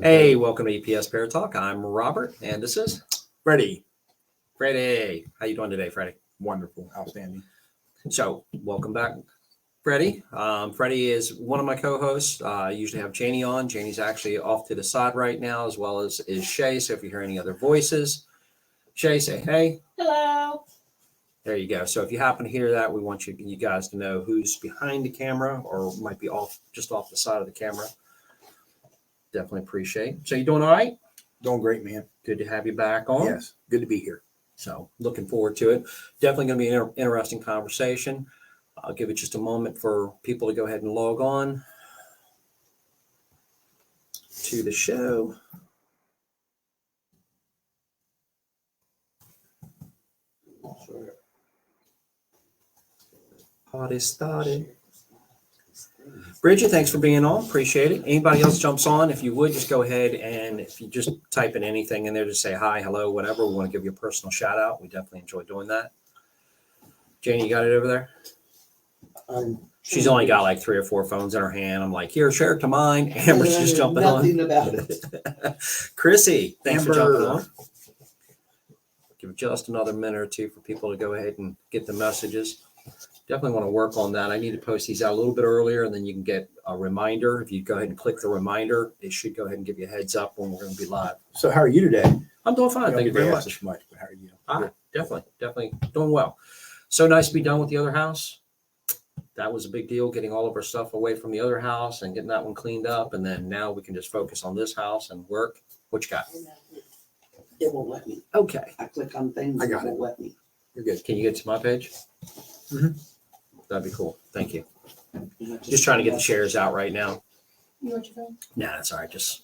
Hey, welcome to EPS ParaTalk. I'm Robert, and this is Freddie. Freddie. How you doing today, Freddie? Wonderful. Outstanding. So, welcome back, Freddie. Freddie is one of my co-hosts. I usually have Janie on. Janie's actually off to the side right now, as well as is Shay. So, if you hear any other voices, Shay, say hey. Hello. There you go. So, if you happen to hear that, we want you guys to know who's behind the camera or might be just off the side of the camera. Definitely appreciate. So, you doing all right? Doing great, man. Good to have you back on. Yes. Good to be here. So looking forward to it. Definitely going to be an interesting conversation. I'll give it just a moment for people to go ahead and log on to the show. Party started. Bridget, thanks for being on. Appreciate it. Anybody else jumps on, if you would, just go ahead and if you just type in anything in there, just say hi, hello, whatever. We want to give you a personal shout out. We definitely enjoy doing that. Janie, you got it over there? She's only got like 3 or 4 phones in her hand. I'm like, here, share it to mine. Amber's just jumping on. Nothing about it. Chrissy, thanks for Amber. jumping on. Give it just another minute or two for people to go ahead and get the messages. Definitely want to work on that. I need to post these out a little bit earlier, and then you can get a reminder. If you go ahead and click the reminder, it should go ahead and give you a heads up when we're going to be live. So how are you today? I'm doing fine. Thank you very much. This much, but how are you? Definitely doing well. So nice to be done with the other house. That was a big deal, getting all of our stuff away from the other house and getting that one cleaned up. And then now we can just focus on this house and work. What you got? It won't let me. Okay. I click on things. I got it won't let me. You're good. Can you get to my page? Mhm. That'd be cool. Thank you. Just trying to get the shares out right now. You want your phone? Nah, that's all right.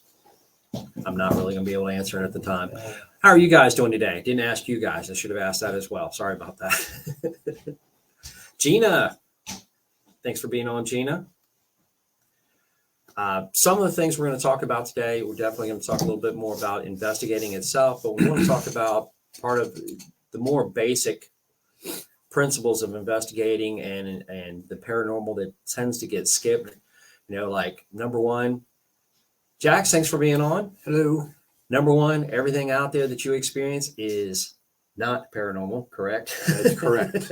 I'm not really going to be able to answer it at the time. How are you guys doing today? Didn't ask you guys. I should have asked that as well. Sorry about that. Gina, thanks for being on, Gina. Some of the things we're going to talk about today, we're definitely going to talk a little bit more about investigating itself, but we want to talk about part of the more basic principles of investigating and the paranormal that tends to get skipped. Like number one, Jax, thanks for being on. Hello. Number one, everything out there that you experience is not paranormal, correct? That's correct.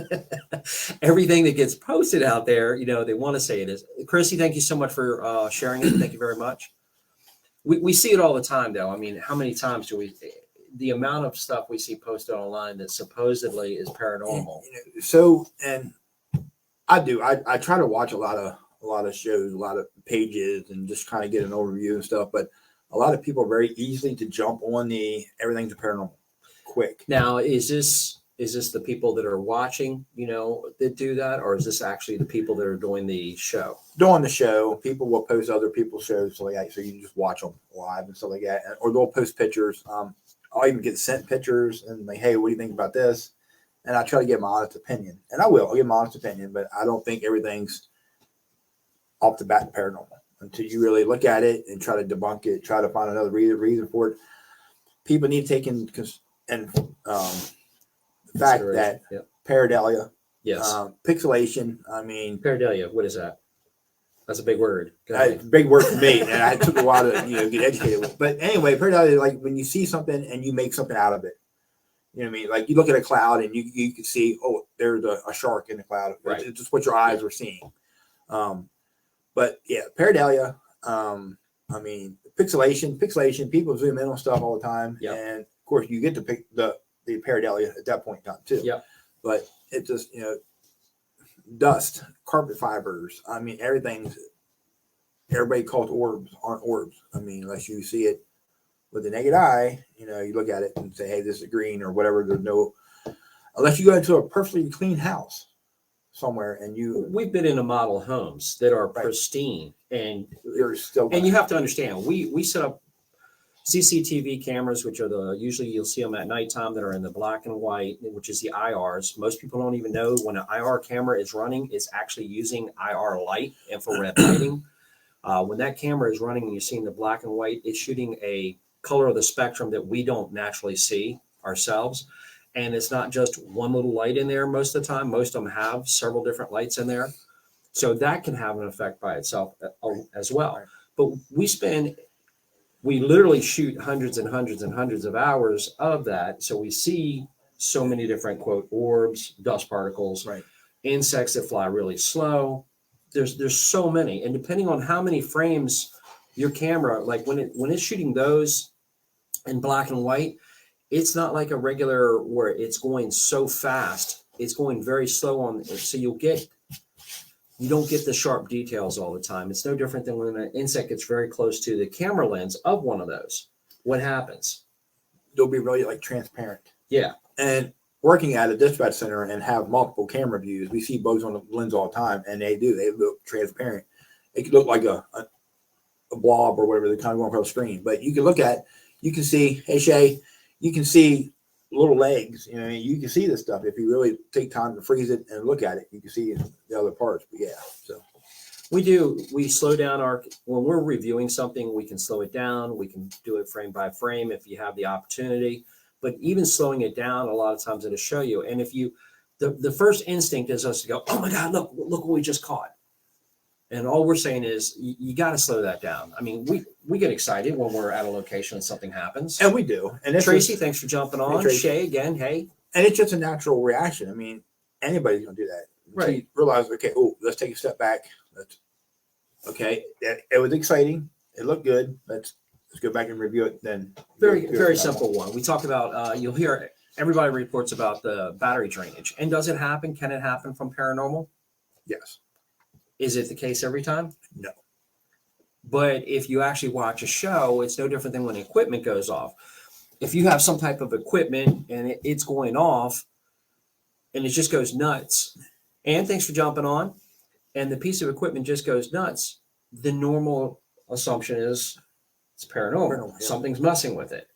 Everything that gets posted out there, they want to say it is. Chrissy, thank you so much for sharing it. Thank you very much. We see it all the time, though. I mean, how many times do the amount of stuff we see posted online that supposedly is paranormal? So, and I try to watch a lot of shows, a lot of pages, and just kind of get an overview and stuff. But a lot of people are very easily to jump on the everything's paranormal quick. Now, is this the people that are watching, that do that, or is this actually the people that are doing the show? Doing the show, people will post other people's shows, so you can just watch them live and stuff like that, or they'll post pictures. I'll even get sent pictures and like, hey, what do you think about this? And I try to get my honest opinion, and I'll give my honest opinion, but I don't think everything's off the bat paranormal until you really look at it and try to debunk it, try to find another reason for it. People need to take in the fact that pareidolia, yes, pixelation. I mean, pareidolia. What is that? That's a big word. It's a big word for me, and I took a while to get educated with. But anyway, pareidolia is like when you see something and you make something out of it. You know what I mean? Like you look at a cloud and you can see, oh, there's a shark in the cloud. Right. It's just what your eyes are seeing. But yeah, pareidolia. I mean, pixelation. People zoom in on stuff all the time, and of course, you get to pick the pareidolia at that point in time too. Yeah. But it just dust, carpet fibers. I mean, everybody calls orbs aren't orbs. I mean, unless you see it with the naked eye, you look at it and say, hey, this is green or whatever. There's no, unless you go into a perfectly clean house somewhere and we've been in model homes that are pristine, and you're still, and you have to understand, we set up CCTV cameras, which are usually you'll see them at nighttime, that are in the black and white, which is the IRs. Most people don't even know when an IR camera is running, it's actually using IR light, infrared lighting. When that camera is running and you're seeing the black and white, it's shooting a color of the spectrum that we don't naturally see ourselves. And it's not just one little light in there most of the time. Most of them have several different lights in there. So that can have an effect by itself as well. But we spend we literally shoot hundreds and hundreds and hundreds of hours of that. So we see so many different quote orbs, dust particles, Right. insects that fly really slow. There's so many, and depending on how many frames your camera, like when it's shooting those in black and white, it's not like a regular where it's going so fast. It's going very slow on, so you don't get the sharp details all the time. It's no different than when an insect gets very close to the camera lens of one of those. What happens? They'll be really like transparent. Yeah. And working at a dispatch center and have multiple camera views, we see bugs on the lens all the time, and they look transparent. It could look like a blob or whatever, they're kind of going across the screen. But you can see, hey Shay, you can see little legs. You know, you can see this stuff if you really take time to freeze it and look at it. You can see the other parts. But yeah, so We slow down when we're reviewing something, we can slow it down. We can do it frame by frame if you have the opportunity. But even slowing it down, a lot of times it'll show you. And if the first instinct is us to go, oh my God, look what we just caught. And all we're saying is you got to slow that down. I mean, we get excited when we're at a location and something happens. and we do. And Tracy, thanks for jumping on. Tracy. Shay, again, hey. And it's just a natural reaction. I mean, anybody's gonna do that. Until Right. you realize, okay, let's take a step back. It was exciting. It looked good. Let's go back and review it. Then Very simple one. We talk about, you'll hear everybody reports about the battery drainage. And does it happen? Can it happen from paranormal? Yes. Is it the case every time? No. But if you actually watch a show, it's no different than when equipment goes off. If you have some type of equipment and it's going off and it just goes nuts, and thanks for jumping on, and the piece of equipment just goes nuts, the normal assumption is it's paranormal. Yeah. Something's messing with it.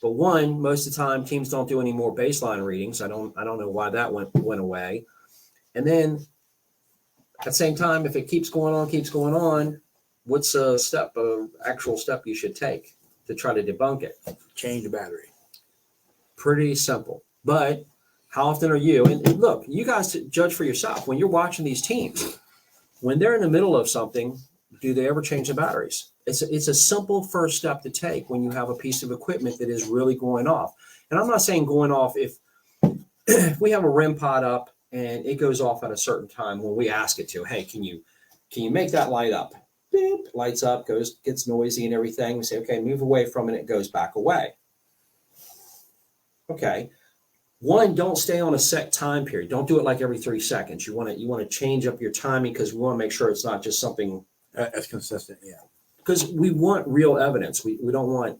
But most of the time teams don't do any more baseline readings. I don't know why that went away. And then at the same time, if it keeps going on, what's a actual step you should take to try to debunk it? Change the battery. Pretty simple. But how often are you? And look, you guys judge for yourself. When you're watching these teams, when they're in the middle of something, do they ever change the batteries? It's a simple first step to take when you have a piece of equipment that is really going off. And I'm not saying going off if we have a REM pod up and it goes off at a certain time when we ask it to. Hey, can you make that light up? Beep, lights up, gets noisy and everything. We say, okay, move away from it. It goes back away. Okay. One, don't stay on a set time period. Don't do it like every 3 seconds. You want to change up your timing because we want to make sure it's not just something That's consistent. Yeah. Because we want real evidence. We don't want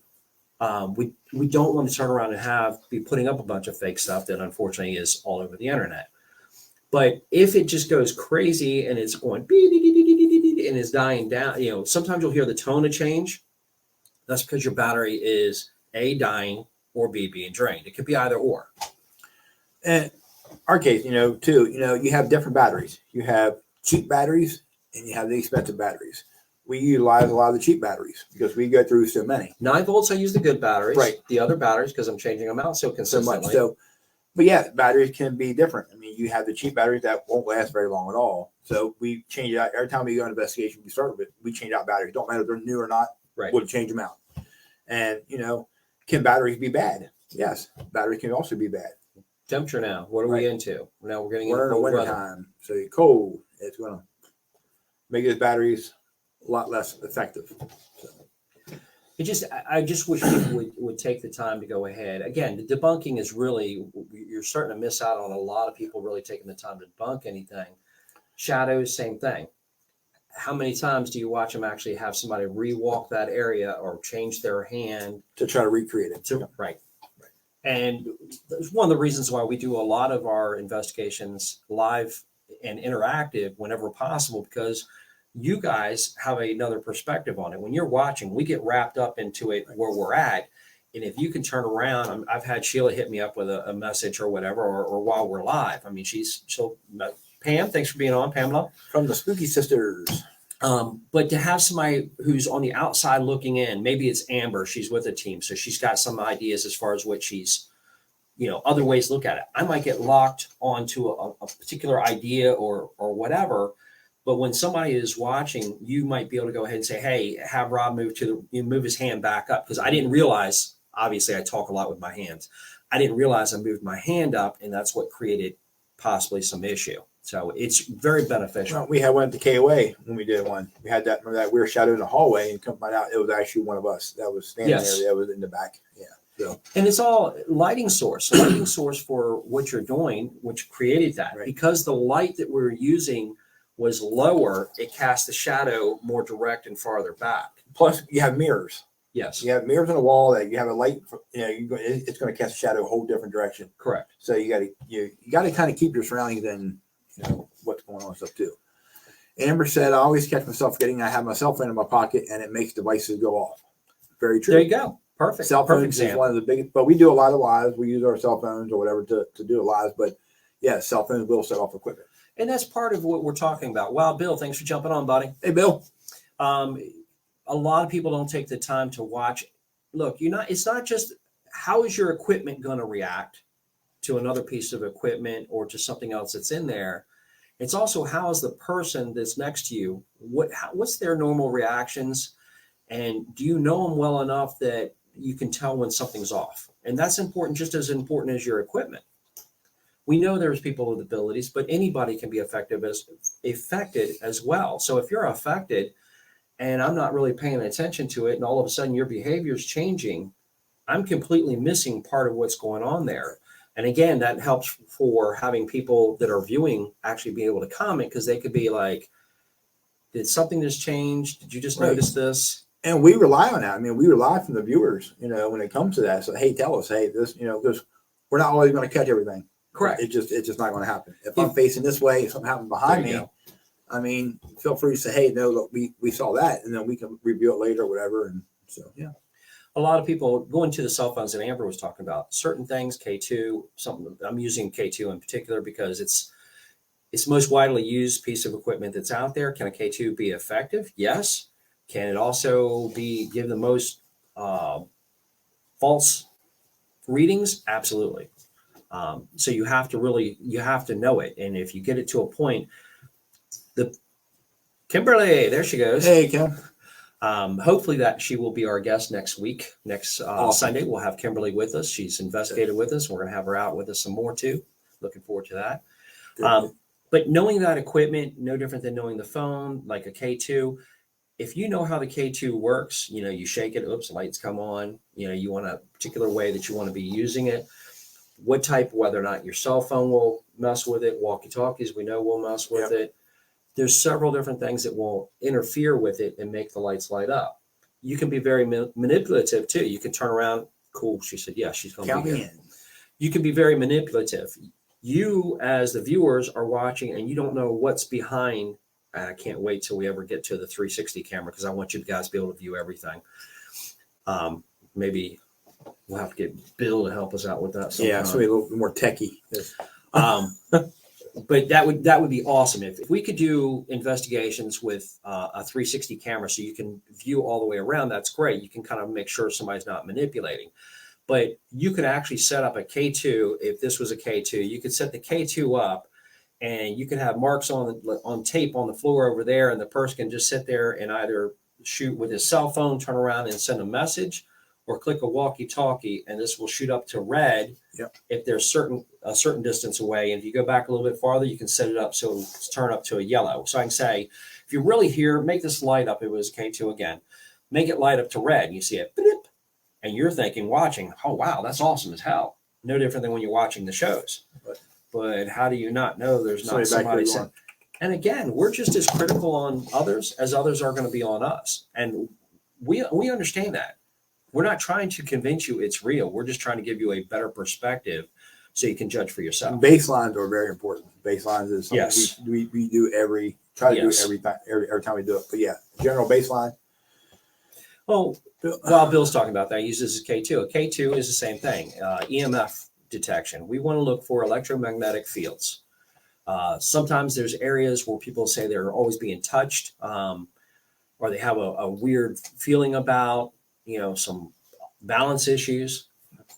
we don't want to turn around and be putting up a bunch of fake stuff that unfortunately is all over the internet. But if it just goes crazy and it's going and is dying down, sometimes you'll hear the tone of change. That's because your battery is A, dying, or B, being drained. It could be either or. And our case, too, you have different batteries. You have cheap batteries and you have the expensive batteries. We utilize a lot of the cheap batteries because we go through so many. 9 volts, I use the good batteries. Right. The other batteries, because I'm changing them out so consistently. But yeah, batteries can be different. I mean, you have the cheap batteries that won't last very long at all. So we change it out every time we go on investigation. We start with it. We change out batteries. Don't matter if they're new or not. Right. We'll change them out. And can batteries be bad? Yes, batteries can also be bad. Temperature now. What are we into? Now we're getting We're in the winter time, so you're cold. It's going to make those batteries a lot less effective. So. I just wish people would take the time to go ahead. Again, the debunking is really, you're starting to miss out on a lot of people really taking the time to debunk anything. Shadows, same thing. How many times do you watch them actually have somebody rewalk that area or change their hand to try to recreate it? Right. And that's one of the reasons why we do a lot of our investigations live and interactive whenever possible, because you guys have another perspective on it. When you're watching, we get wrapped up into it where we're at. And if you can turn around, I've had Sheila hit me up with a message or whatever, or while we're live. I mean, she'll Pam, thanks for being on, Pamela. From the Spooky Sisters. But to have somebody who's on the outside looking in, maybe it's Amber, she's with a team, so she's got some ideas as far as what she's, other ways to look at it. I might get locked onto a particular idea or whatever, But when somebody is watching, you might be able to go ahead and say, hey, have Rob move his hand back up. Because I didn't realize, obviously I talk a lot with my hands. I didn't realize I moved my hand up, and that's what created possibly some issue. So it's very beneficial. Well, we had one at the KOA when we did one. We had that, remember that weird shadow in the hallway, and come find out it was actually one of us that was standing there. That was in the back. Yeah. So. And it's all lighting source for what you're doing, which created that. Right. Because the light that we're using was lower, it cast the shadow more direct and farther back. Plus, you have mirrors. Yes. You have mirrors on the wall that you have a light. It's going to cast a shadow a whole different direction. Correct. So you got to kind of keep your surroundings and what's going on and stuff too. Amber said, "I always catch myself forgetting I have my cell phone in my pocket, and it makes devices go off." Very true. There you go. Perfect. Cell phones Perfect is one of the biggest, but we do a lot of lives. We use our cell phones or whatever to do lives. But yeah, cell phones will set off equipment. And that's part of what we're talking about. Wow, Bill, thanks for jumping on, buddy. Hey, Bill. A lot of people don't take the time to watch. Look, it's not just how is your equipment going to react to another piece of equipment or to something else that's in there. It's also how is the person that's next to you, what's their normal reactions, and do you know them well enough that you can tell when something's off? And that's important, just as important as your equipment. We know there's people with abilities, but anybody can be affected as well. So if you're affected and I'm not really paying attention to it, and all of a sudden your behavior is changing, I'm completely missing part of what's going on there. And again, that helps for having people that are viewing actually be able to comment, because they could be like, did something just change? Did you just notice this? And we rely on that. I mean, we rely from the viewers, when it comes to that. So, hey, tell us, hey, this, because we're not always going to catch everything. Correct. It's just not going to happen. If I'm facing this way, if something happened behind me, I mean, feel free to say, hey, no, look, we saw that, and then we can review it later or whatever. And so, yeah. A lot of people going to the cell phones that Amber was talking about, certain things, K2, something I'm using K2 in particular because it's most widely used piece of equipment that's out there. Can a K2 be effective? Yes. Can it also give the most false readings? Absolutely. So you have to know it. And if you get it to a point, Kimberly, there she goes. Hey, Kim. Hopefully that she will be our guest next week. Next Awesome. Sunday, we'll have Kimberly with us. She's investigated with us. We're going to have her out with us some more too. Looking forward to that. But knowing that equipment, no different than knowing the phone, like a K2. If you know how the K2 works, you shake it, oops, lights come on. You want a particular way that you want to be using it. What type, whether or not your cell phone will mess with it, walkie-talkies, we know will mess with it. There's several different things that will interfere with it and make the lights light up. You can be very manipulative too. You can turn around. Cool. She said, yeah, she's going to be here. You can be very manipulative. You, as the viewers, are watching and you don't know what's behind. I can't wait till we ever get to the 360 camera, because I want you guys to be able to view everything. Maybe we'll have to get Bill to help us out with that sometime. Yeah, so a little bit more techie. But that would be awesome if we could do investigations with a 360 camera, so you can view all the way around. That's great. You can kind of make sure somebody's not manipulating. But you could actually set up a K2. If this was a K2, you could set the K2 up, and you could have marks on tape on the floor over there, and the person can just sit there and either shoot with his cell phone, turn around and send a message, or click a walkie-talkie, and this will shoot up to red. Yep. If there's a certain distance away. And if you go back a little bit farther, you can set it up so it's turn up to a yellow. So I can say, if you're really here, make this light up. It was K2 again. Make it light up to red. And you see it, blip, and you're watching, oh, wow, that's awesome as hell. No different than when you're watching the shows. But how do you not know there's not somebody saying? And again, we're just as critical on others as others are going to be on us. And we understand that. We're not trying to convince you it's real. We're just trying to give you a better perspective so you can judge for yourself. Baselines are very important. Baselines is something we do do every time we do it. But yeah, general baseline. Oh, while Bill's talking about that, he uses K2. A K2 is the same thing. EMF detection. We want to look for electromagnetic fields. Sometimes there's areas where people say they're always being touched, or they have a weird feeling about, some balance issues.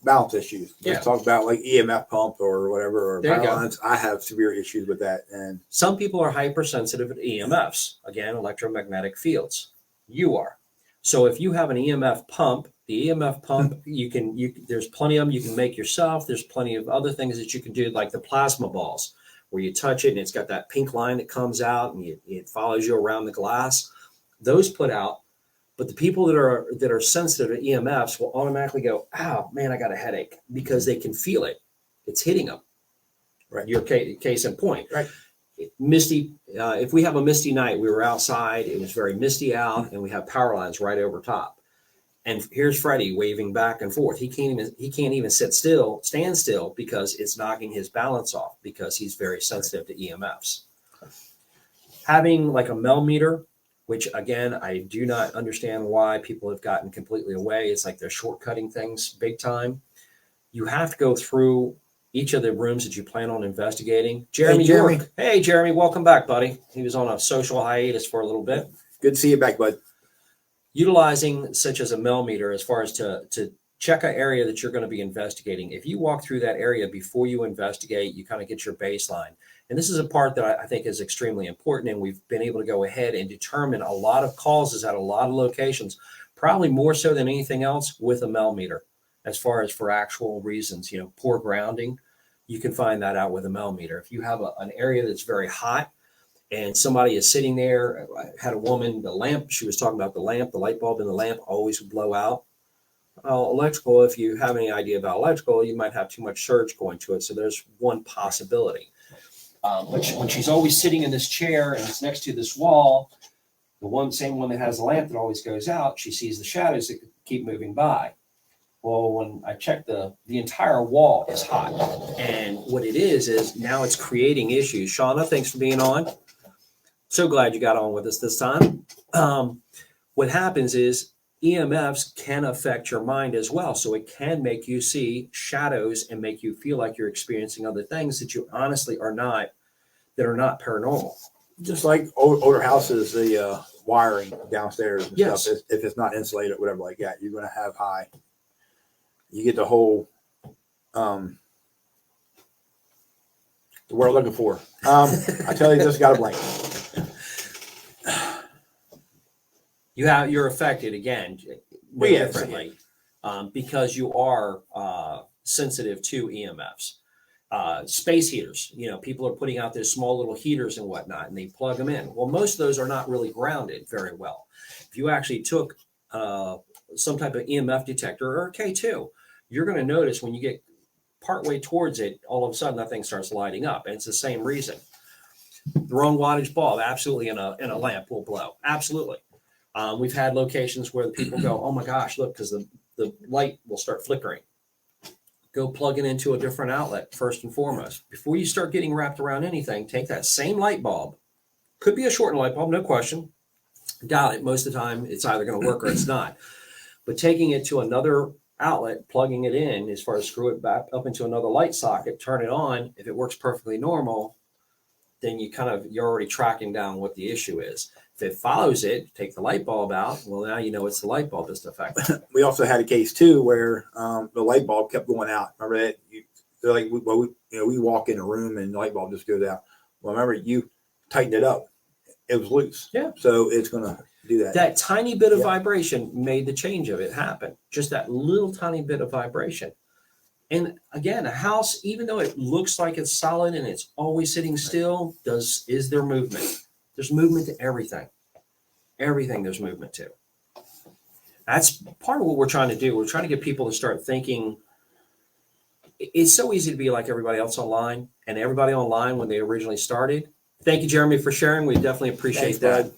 balance issues. Yeah. Let's talk about like EMF pump or whatever, or There you power go. lines. I have severe issues with that. And Some people are hypersensitive to EMFs, again, electromagnetic fields. You are. So if you have an EMF pump, the EMF pump, there's plenty of them you can make yourself. There's plenty of other things that you can do, like the plasma balls, where you touch it and it's got that pink line that comes out and it follows you around the glass. Those put out. But the people that are sensitive to EMFs will automatically go, "Oh man, I got a headache," because they can feel it. It's hitting them. right. Your case in point. Right. Misty. If we have a misty night, we were outside. It was very misty out, and we have power lines right over top. And here's Freddie waving back and forth. He can't even stand still because it's knocking his balance off because he's very sensitive to EMFs. Having like a Mel meter, which again, I do not understand why people have gotten completely away. It's like they're shortcutting things big time. You have to go through each of the rooms that you plan on investigating. Jeremy, hey, Jeremy, welcome back, buddy. He was on a social hiatus for a little bit. Good to see you back, bud. Utilizing such as a Mel meter as far as to check an area that you're going to be investigating. If you walk through that area before you investigate, you kind of get your baseline. And this is a part that I think is extremely important. And we've been able to go ahead and determine a lot of causes at a lot of locations, probably more so than anything else with a Mel meter, as far as for actual reasons, poor grounding. You can find that out with a Mel meter. If you have an area that's very hot and somebody is sitting there, I had a woman, the lamp, she was talking about the light bulb in the lamp always would blow out. Well, electrical, if you have any idea about electrical, you might have too much surge going to it. So there's one possibility. But when she's always sitting in this chair and it's next to this wall, the same one that has the lamp that always goes out, she sees the shadows that keep moving by. Well, when I checked, the entire wall is hot. And what it is now it's creating issues. Shauna, thanks for being on. So glad you got on with us this time. What happens is EMFs can affect your mind as well. So it can make you see shadows and make you feel like you're experiencing other things that you honestly are not paranormal. Just like older houses, the wiring downstairs and Yes. stuff, if it's not insulated or whatever like that, you're going to have high. You get the whole, the word I'm looking for. I tell you, just got a blank. You're affected again Yes. differently because you are sensitive to EMFs. Space heaters, people are putting out those small little heaters and whatnot, and they plug them in. Well, most of those are not really grounded very well. If you actually took some type of EMF detector or a K2, you're going to notice when you get partway towards it, all of a sudden that thing starts lighting up, and it's the same reason. The wrong wattage bulb, absolutely, in a lamp will blow, absolutely. We've had locations where the people go, "Oh my gosh, look," because the light will start flickering. Go plug it into a different outlet first and foremost. Before you start getting wrapped around anything, take that same light bulb. Could be a shortened light bulb, no question. Doubt it. Most of the time, it's either going to work or it's not. But taking it to another outlet, plugging it in, as far as screw it back up into another light socket, turn it on. If it works perfectly normal, then you're already tracking down what the issue is. If it follows it, take the light bulb out. Well, now you know it's the light bulb that's affected. We also had a case too where the light bulb kept going out. Remember that? They're like, we walk in a room and the light bulb just goes out. Well, remember, you tightened it up. It was loose. Yeah. So it's going to do that. That tiny bit of vibration made the change of it happen. Just that little tiny bit of vibration. And again, a house, even though it looks like it's solid and it's always sitting still, is there movement? There's movement to everything. Everything there's movement to. That's part of what we're trying to do. We're trying to get people to start thinking. It's so easy to be like everybody else online, and everybody online when they originally started. Thank you, Jeremy, for sharing. We definitely appreciate that.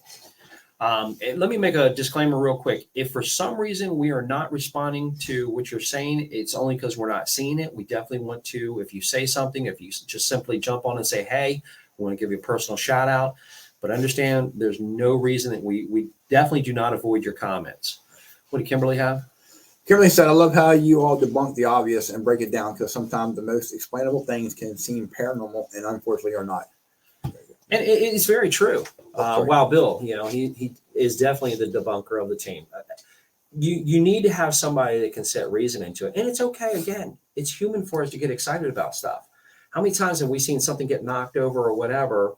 And let me make a disclaimer real quick. If for some reason we are not responding to what you're saying, it's only because we're not seeing it. We definitely want to, if you say something, if you just simply jump on and say, "Hey, we want to give you a personal shout out." But understand there's no reason that we definitely do not avoid your comments. What did Kimberly have? Kimberly said, "I love how you all debunk the obvious and break it down because sometimes the most explainable things can seem paranormal and unfortunately are not." And it's very true. Wow, Bill, he is definitely the debunker of the team. you need to have somebody that can set reason into it. And it's okay. Again, it's human for us to get excited about stuff. How many times have we seen something get knocked over or whatever?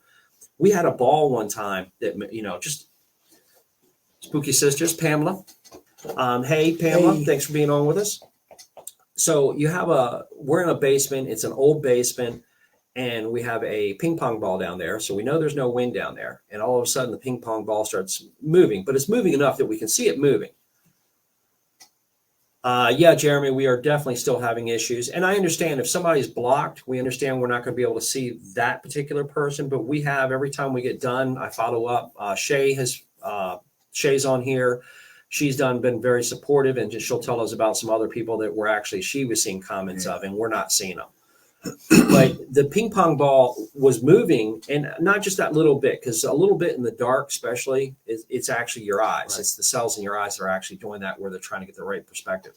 We had a ball one time that, just Spooky Sisters, Pamela. Hey, Pamela, Hey. thanks for being on with us. So we're in a basement. It's an old basement, and we have a ping pong ball down there. So we know there's no wind down there. And all of a sudden the ping pong ball starts moving, but it's moving enough that we can see it moving. Yeah, Jeremy, we are definitely still having issues. And I understand if somebody's blocked, we understand we're not going to be able to see that particular person, but we have, every time we get done, I follow up. Shay's on here. She's been very supportive, and she'll tell us about some other people that she was seeing comments of, and we're not seeing them. But the ping pong ball was moving, and not just that little bit, because a little bit in the dark, especially, it's actually your eyes. Right. It's the cells in your eyes that are actually doing that, where they're trying to get the right perspective.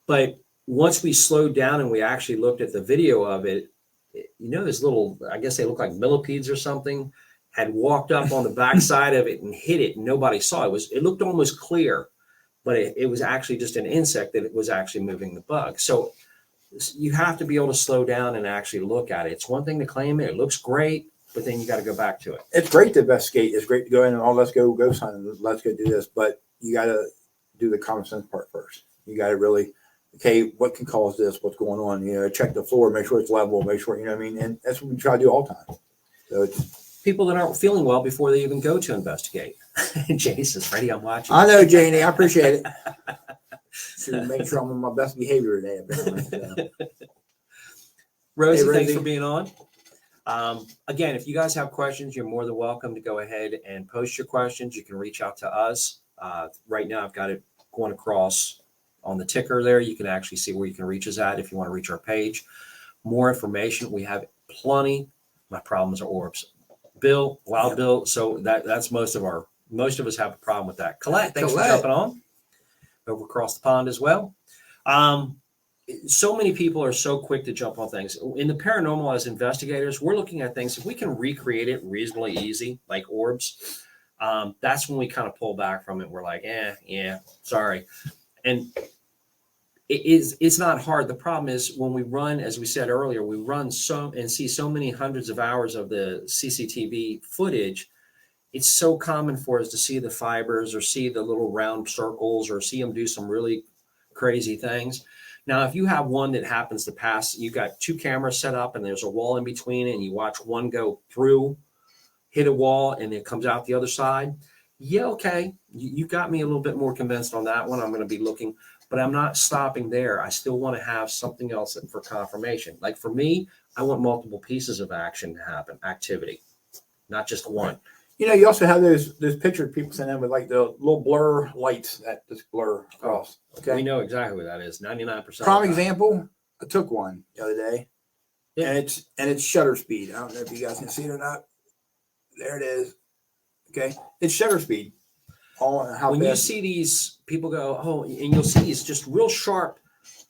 But once we slowed down and we actually looked at the video of it, this little, I guess they look like millipedes or something, had walked up on the backside of it and hit it, and nobody saw it. It looked almost clear, but it was actually just an insect that it was actually moving the bug. So you have to be able to slow down and actually look at it. It's one thing to claim it. It looks great, but then you got to go back to it. It's great to investigate. It's great to go in and let's go ghost hunting. Let's go do this. But you got to do the common sense part first. You got to really, okay, what can cause this? What's going on? Check the floor, make sure it's level, make sure, and that's what we try to do all the time. So it's people that aren't feeling well before they even go to investigate. Jay says, Freddie, I'm watching. I know, Janie. I appreciate it. To make sure I'm on my best behavior today. Rosie, Hey, thanks Rosie. for being on. Again, if you guys have questions, you're more than welcome to go ahead and post your questions. You can reach out to us. Right now, I've got it going across on the ticker there. You can actually see where you can reach us at if you want to reach our page. More information. We have plenty. My problems are orbs. Bill, Wild Yep. Bill. So that's most of us have a problem with that. Colette, thanks for Colette. jumping on over across the pond as well. So many people are so quick to jump on things. In the paranormal, as investigators, we're looking at things. If we can recreate it reasonably easy, like orbs, that's when we kind of pull back from it. We're like, yeah, sorry. And it's not hard. The problem is when we run, as we said earlier, we run see so many hundreds of hours of the CCTV footage. It's so common for us to see the fibers or see the little round circles or see them do some really crazy things. Now, if you have one that happens to pass, you got two cameras set up and there's a wall in between, and you watch one go through, hit a wall, and it comes out the other side. Yeah, okay. You got me a little bit more convinced on that one. I'm going to be looking, but I'm not stopping there. I still want to have something else for confirmation. Like for me, I want multiple pieces of action to happen, activity, not just one. You also have those pictures people send in with like the little blur lights that just blur across. Okay. We know exactly what that is. 99%. Prime example, I took one the other day. Yeah. And it's shutter speed. I don't know if you guys can see it or not. There it is. Okay. It's shutter speed. When you see these, people go, and you'll see these just real sharp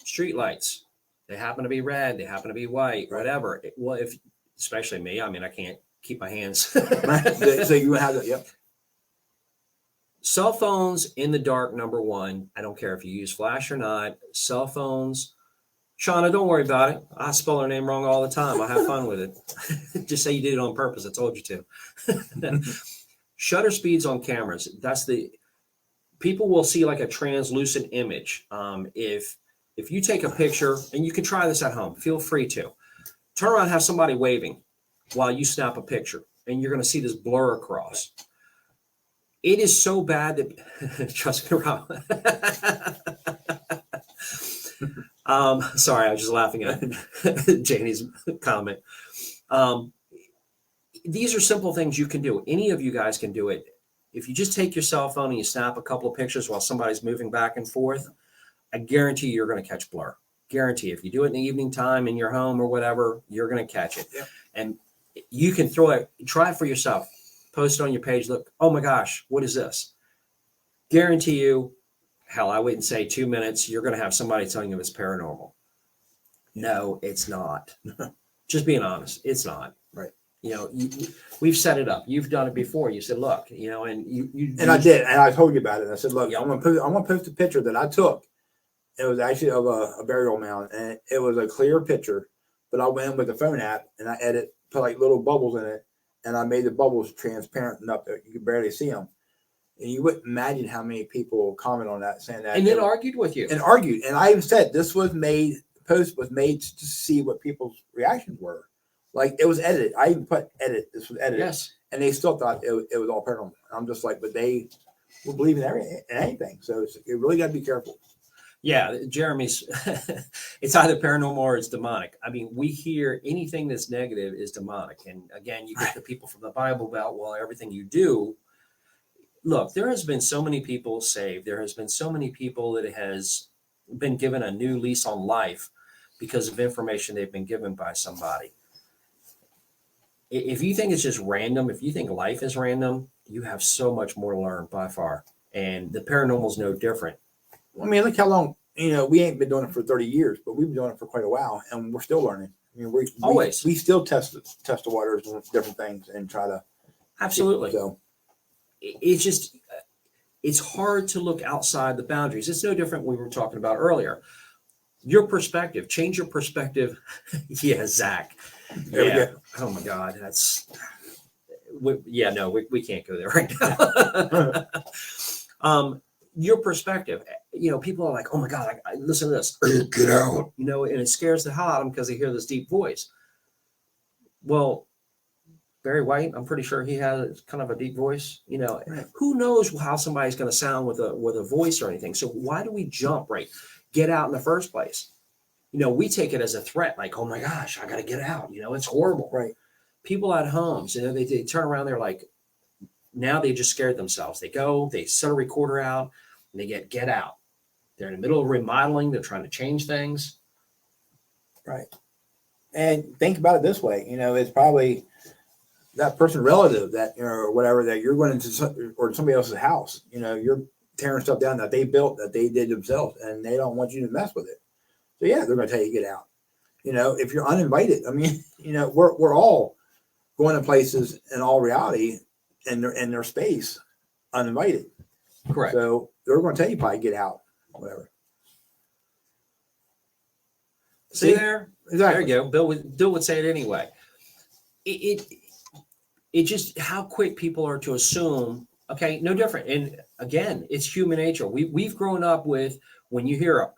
street lights. They happen to be red, they happen to be white, whatever. Especially me, I mean, I can't keep my hands. So you have that, yep. Cell phones in the dark, number one. I don't care if you use flash or not. Cell phones. Shauna, don't worry about it. I spell her name wrong all the time. I have fun with it. Just say you did it on purpose. I told you to. Shutter speeds on cameras. People will see like a translucent image. If you take a picture, and you can try this at home, feel free to. Turn around and have somebody waving while you snap a picture, and you're going to see this blur across. It is so bad that, trust me, Rob. Sorry, I was just laughing at Janie's comment. These are simple things you can do. Any of you guys can do it. If you just take your cell phone and you snap a couple of pictures while somebody's moving back and forth, I guarantee you're going to catch blur. Guarantee. If you do it in the evening time in your home or whatever, you're going to catch it. Yep. And you can try it for yourself. Post it on your page. Look, oh my gosh, what is this? Guarantee you, hell, I wouldn't say 2 minutes. You're going to have somebody telling you it's paranormal. No, it's not. Just being honest, it's not. Right. we've set it up. You've done it before. You said, look, and And I did, and I told you about it. I said, look, Yep. I'm gonna post a picture that I took. It was actually of a burial mound, and it was a clear picture. But I went in with the phone app and I put like little bubbles in it, and I made the bubbles transparent enough that you could barely see them. And you wouldn't imagine how many people comment on that, saying that, and then argued with you. And argued. And I even said the post was made to see what people's reactions were. Like, it was edited. I even put edit. This was edited. Yes. And they still thought it was all paranormal. I'm just like, but they will believe in anything. So you really got to be careful. Yeah, Jeremy's, it's either paranormal or it's demonic. I mean, we hear anything that's negative is demonic. And again, you get the people from the Bible about, well, everything you do. Look, there has been so many people saved. There has been so many people that has been given a new lease on life because of information they've been given by somebody. If you think it's just random, if you think life is random, you have so much more to learn by far. And the paranormal is no different. I mean, look how long, we ain't been doing it for 30 years, but we've been doing it for quite a while, and we're still learning. I mean, we still test the waters and different things and try to. Absolutely. So it's hard to look outside the boundaries. It's no different we were talking about earlier. Your perspective, change your perspective. Yeah, Zach. Yeah. Oh my God. We can't go there right now. Your perspective, people are like, oh my God, I listen to this, get out, and it scares the hell out of them because they hear this deep voice. Well, Barry White, I'm pretty sure he has kind of a deep voice, Right. Who knows how somebody's going to sound with a voice or anything. So why do we jump, right? Get out in the first place. We take it as a threat, like, oh my gosh, I got to get out. It's horrible. Right. People at homes, they turn around, they're like, now they just scared themselves. They go, they set a recorder out, and they get out. They're in the middle of remodeling. They're trying to change things. Right. And think about it this way, it's probably that person relative that, or whatever, that you're going into or somebody else's house, you're tearing stuff down that they built, that they did themselves, and they don't want you to mess with it. So yeah, they're going to tell you to get out. If you're uninvited, I mean, we're all going to places in all reality in their space uninvited. Correct. So they're going to tell you probably get out, whatever. See there? Exactly. There you go. Bill would say it anyway. It just how quick people are to assume, okay, no different. And again, it's human nature. We've grown up with, when you hear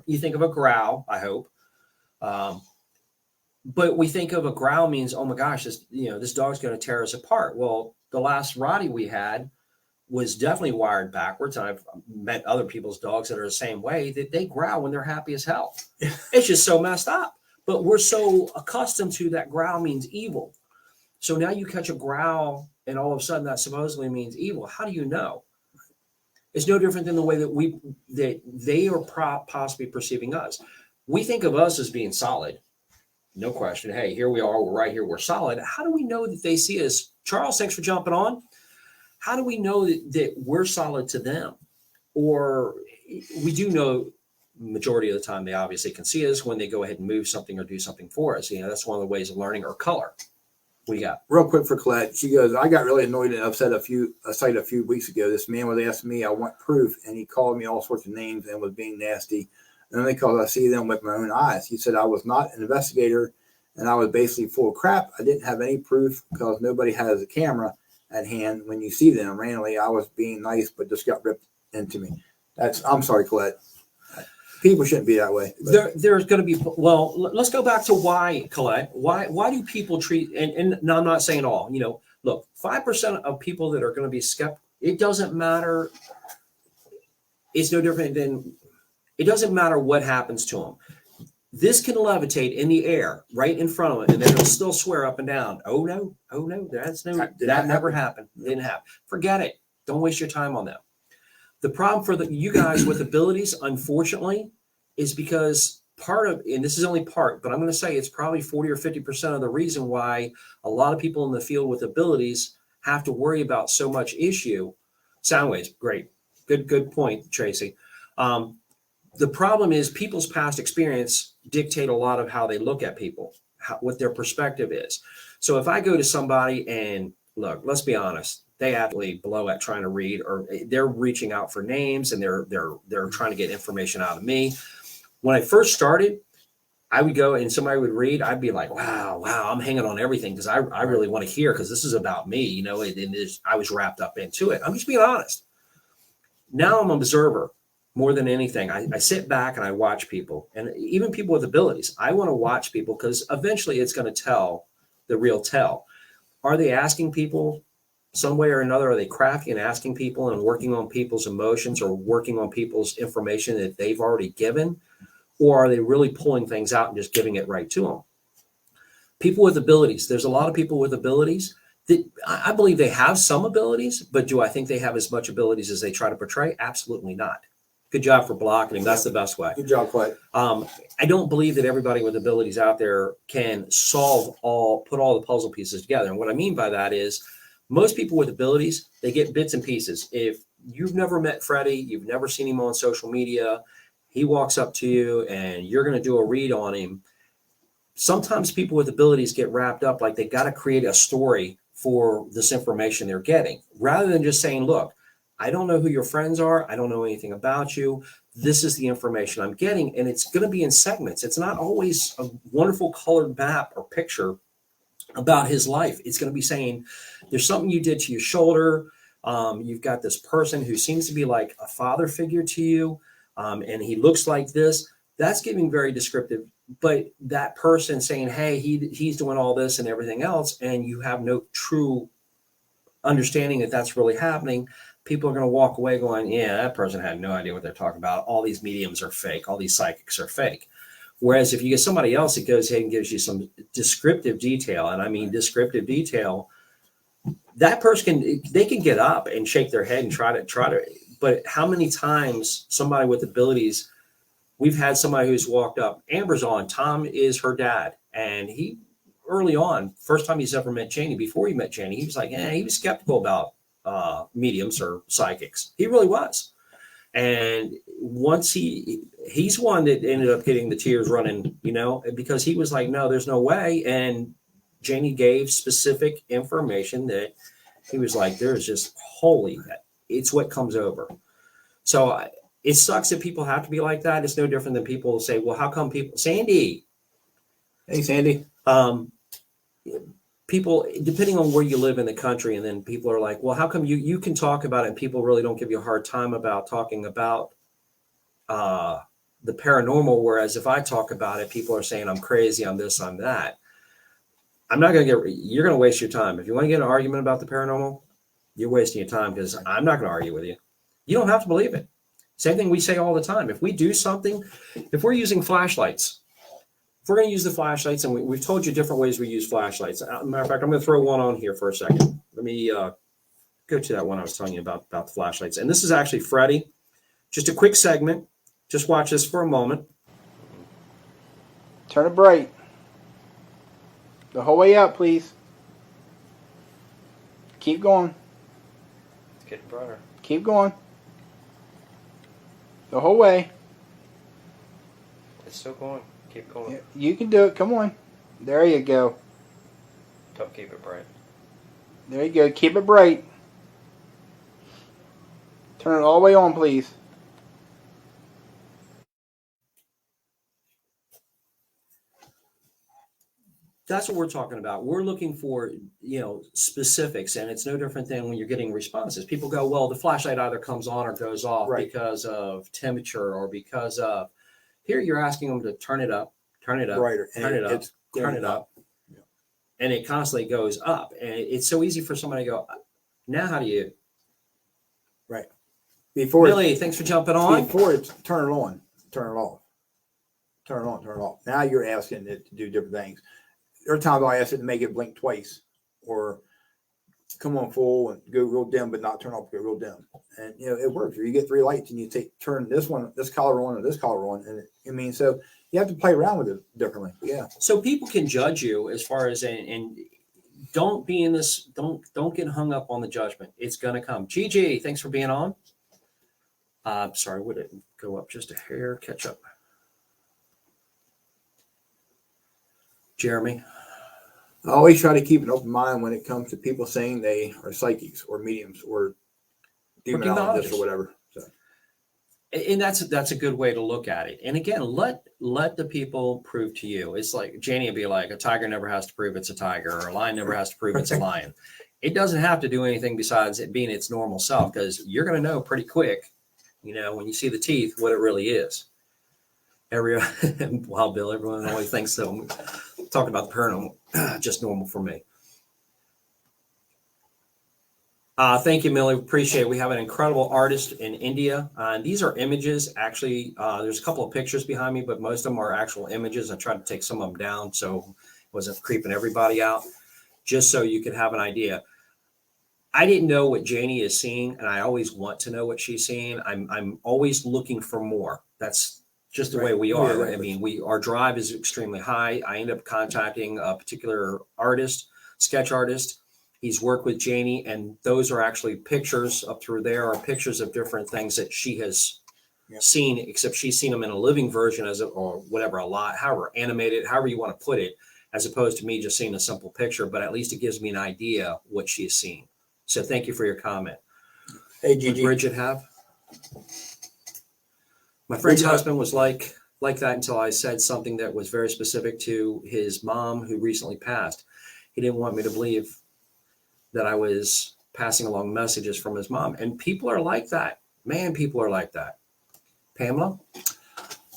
you think of a growl, I hope. But we think of a growl means, oh my gosh, this dog's going to tear us apart. Well, the last Roddy we had was definitely wired backwards. And I've met other people's dogs that are the same way, that they growl when they're happy as hell. It's just so messed up. But we're so accustomed to that growl means evil. So now you catch a growl and all of a sudden that supposedly means evil. How do you know? It's no different than the way that they are possibly perceiving us. We think of us as being solid. No question. Hey, here we are. We're right here. We're solid. How do we know that they see us? Charles, thanks for jumping on. How do we know that we're solid to them? Or we do know majority of the time they obviously can see us when they go ahead and move something or do something for us. That's one of the ways of learning, or color. What do you got? Real quick for Colette. She goes, I got really annoyed and upset a few weeks ago. This man was asking me, I want proof, and he called me all sorts of names and was being nasty. And only because I see them with my own eyes. He said I was not an investigator and I was basically full of crap. I didn't have any proof because nobody has a camera at hand when you see them randomly. I was being nice, but just got ripped into me. I'm sorry, Colette. People shouldn't be that way. There's going to be, well, let's go back to why, Colette. Why do people treat, and no, I'm not saying all, look, 5% of people that are going to be skeptical, it doesn't matter. It's no different than, it doesn't matter what happens to them. This can levitate in the air right in front of it, and then it'll still swear up and down. Oh no, that never happened. Didn't happen. Forget it. Don't waste your time on them. The problem for you guys with abilities, unfortunately, is because part of, and this is only part, but I'm going to say it's probably 40 or 50% of the reason why a lot of people in the field with abilities have to worry about so much issue. Sound waves, great. Good point, Tracy. The problem is people's past experience dictate a lot of how they look at people, what their perspective is. So if I go to somebody and look, let's be honest, they absolutely blow at trying to read, or they're reaching out for names and they're trying to get information out of me. When I first started, I would go and somebody would read, I'd be like, wow, I'm hanging on everything because I really want to hear, because this is about me, you know, and I was wrapped up into it. I'm just being honest. Now I'm an observer more than anything. I sit back and I watch people, and even people with abilities. I want to watch people because eventually it's going to tell the real tell. Are they asking people some way or another? Are they crafty and asking people and working on people's emotions or working on people's information that they've already given? Or are they really pulling things out and just giving it right to them? People with abilities. There's a lot of people with abilities that I believe they have some abilities, but do I think they have as much abilities as they try to portray? Absolutely not. Good job for blocking. That's the best way. Good job, Clay. I don't believe that everybody with abilities out there can put all the puzzle pieces together. And what I mean by that is most people with abilities, they get bits and pieces. If you've never met Freddie, you've never seen him on social media, he walks up to you and you're going to do a read on him. Sometimes people with abilities get wrapped up like they got to create a story for this information they're getting, rather than just saying, look, I don't know who your friends are. I don't know anything about you. This is the information I'm getting, and it's going to be in segments. It's not always a wonderful colored map or picture about his life. It's going to be saying, there's something you did to your shoulder. You've got this person who seems to be like a father figure to you, and he looks like this. That's giving very descriptive. But that person saying, hey, he's doing all this and everything else, and you have no true understanding that that's really happening, people are going to walk away going, yeah, that person had no idea what they're talking about. All these mediums are fake. All these psychics are fake. Whereas if you get somebody else that goes ahead and gives you some descriptive detail, and I mean descriptive detail, that person they can get up and shake their head and try to, but how many times somebody with abilities, we've had somebody who's walked up, Amber's on, Tom is her dad, and he early on, first time he's ever met Janie, before he met Janie, he was like, he was skeptical about mediums or psychics. He really was. And once he's one that ended up getting the tears running, you know, because he was like, no, there's no way. And Janie gave specific information that he was like, there's just holy, it's what comes over. So it sucks that people have to be like that. It's no different than people say, well, how come people, Sandy. Hey, Sandy. People, depending on where you live in the country, and then people are like, well, how come you can talk about it and people really don't give you a hard time about talking about the paranormal, whereas if I talk about it, people are saying I'm crazy, I'm this, I'm that. You're going to waste your time. If you want to get an argument about the paranormal, you're wasting your time, because I'm not going to argue with you. You don't have to believe it. Same thing we say all the time. If we do something, if we're using flashlights, if we're going to use the flashlights, and we've told you different ways we use flashlights. As a matter of fact, I'm going to throw one on here for a second. Let me go to that one I was telling you about the flashlights. And this is actually Freddie. Just a quick segment. Just watch this for a moment. Turn it bright. The whole way out, please. Keep going. It's getting brighter. Keep going. The whole way. It's still going. Keep going. You can do it. Come on. There you go. Don't keep it bright. There you go. Keep it bright. Turn it all the way on, please. That's what we're talking about. We're looking for, specifics, and it's no different than when you're getting responses. People go, well, the flashlight either comes on or goes off because of temperature or because of, here you're asking them to turn it up, Brighter. turn it up, turn it up. Yeah. And it constantly goes up. And it's so easy for somebody to go, now how do you? Right. Before Billy, thanks for jumping on. Before it's turn it on, turn it off. Turn it on, turn it off. Now you're asking it to do different things. There are times I ask it to make it blink twice, or come on full and go real dim, but not turn off, go real dim. And it works. You get 3 lights and you turn this color on, or this color on, and so you have to play around with it differently. Yeah. So people can judge you as far as and don't be in this. Don't get hung up on the judgment. It's gonna come. GG, thanks for being on. Sorry, would it go up just a hair? Catch up. Jeremy. I always try to keep an open mind when it comes to people saying they are psychics or mediums or demonologists or whatever. So. And that's a good way to look at it. And again, let the people prove to you. It's like Janie would be like, a tiger never has to prove it's a tiger, or a lion never has to prove it's a lion. It doesn't have to do anything besides it being its normal self, because you're going to know pretty quick, when you see the teeth, what it really is. Wow, Bill, everyone always thinks so. Talking about the paranormal, just normal for me. Thank you, Millie. Appreciate it. We have an incredible artist in India. And these are images. Actually, there's a couple of pictures behind me, but most of them are actual images. I tried to take some of them down so it wasn't creeping everybody out, just so you could have an idea. I didn't know what Janie is seeing, and I always want to know what she's seeing. I'm always looking for more. That's just the way we are. Yeah, I mean, our drive is extremely high. I end up contacting a particular artist, sketch artist. He's worked with Janie, and those are actually pictures up through there are pictures of different things that she has seen, except she's seen them in a living version or whatever, however animated, however you want to put it, as opposed to me just seeing a simple picture. But at least it gives me an idea what she is seeing. So thank you for your comment. Hey, Gigi. What Bridget have? My friend's husband was like that until I said something that was very specific to his mom, who recently passed. He didn't want me to believe that I was passing along messages from his mom. And people are like that. Man, people are like that. Pamela?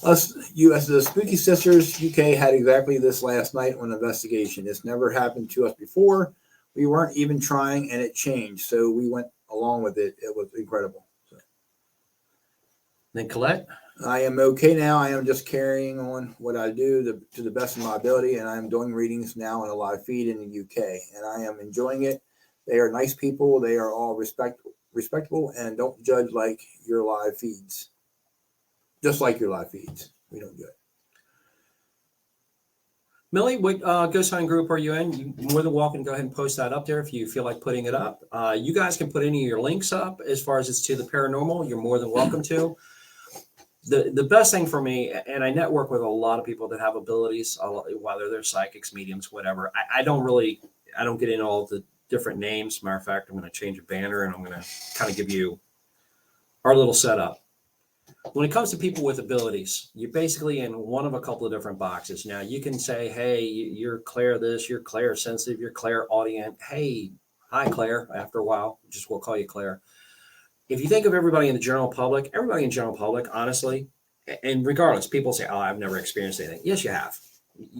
The Spooky Sisters UK had exactly this last night on investigation. It's never happened to us before. We weren't even trying, and it changed. So we went along with it. It was incredible. So. Then Colette? I am okay now. I am just carrying on what I do to the best of my ability, and I'm doing readings now in a live feed in the UK, and I am enjoying it. They are nice people. They are all respectable, and don't judge like your live feeds. Just like your live feeds. We don't do it. Millie, what ghost hunting group are you in? You're more than welcome to go ahead and post that up there if you feel like putting it up. You guys can put any of your links up as far as it's to the paranormal. You're more than welcome to. The best thing for me, and I network with a lot of people that have abilities, whether they're psychics, mediums, whatever. I don't get into all the different names. Matter of fact, I'm going to change a banner and I'm going to kind of give you our little setup. When it comes to people with abilities, you're basically in one of a couple of different boxes. Now, you can say, hey, you're clair this, you're clair sensitive, you're clairaudient. Hey, hi, Claire. After a while, we'll call you Claire. If you think of everybody in the general public, honestly, and regardless, people say, oh, I've never experienced anything. Yes, you have.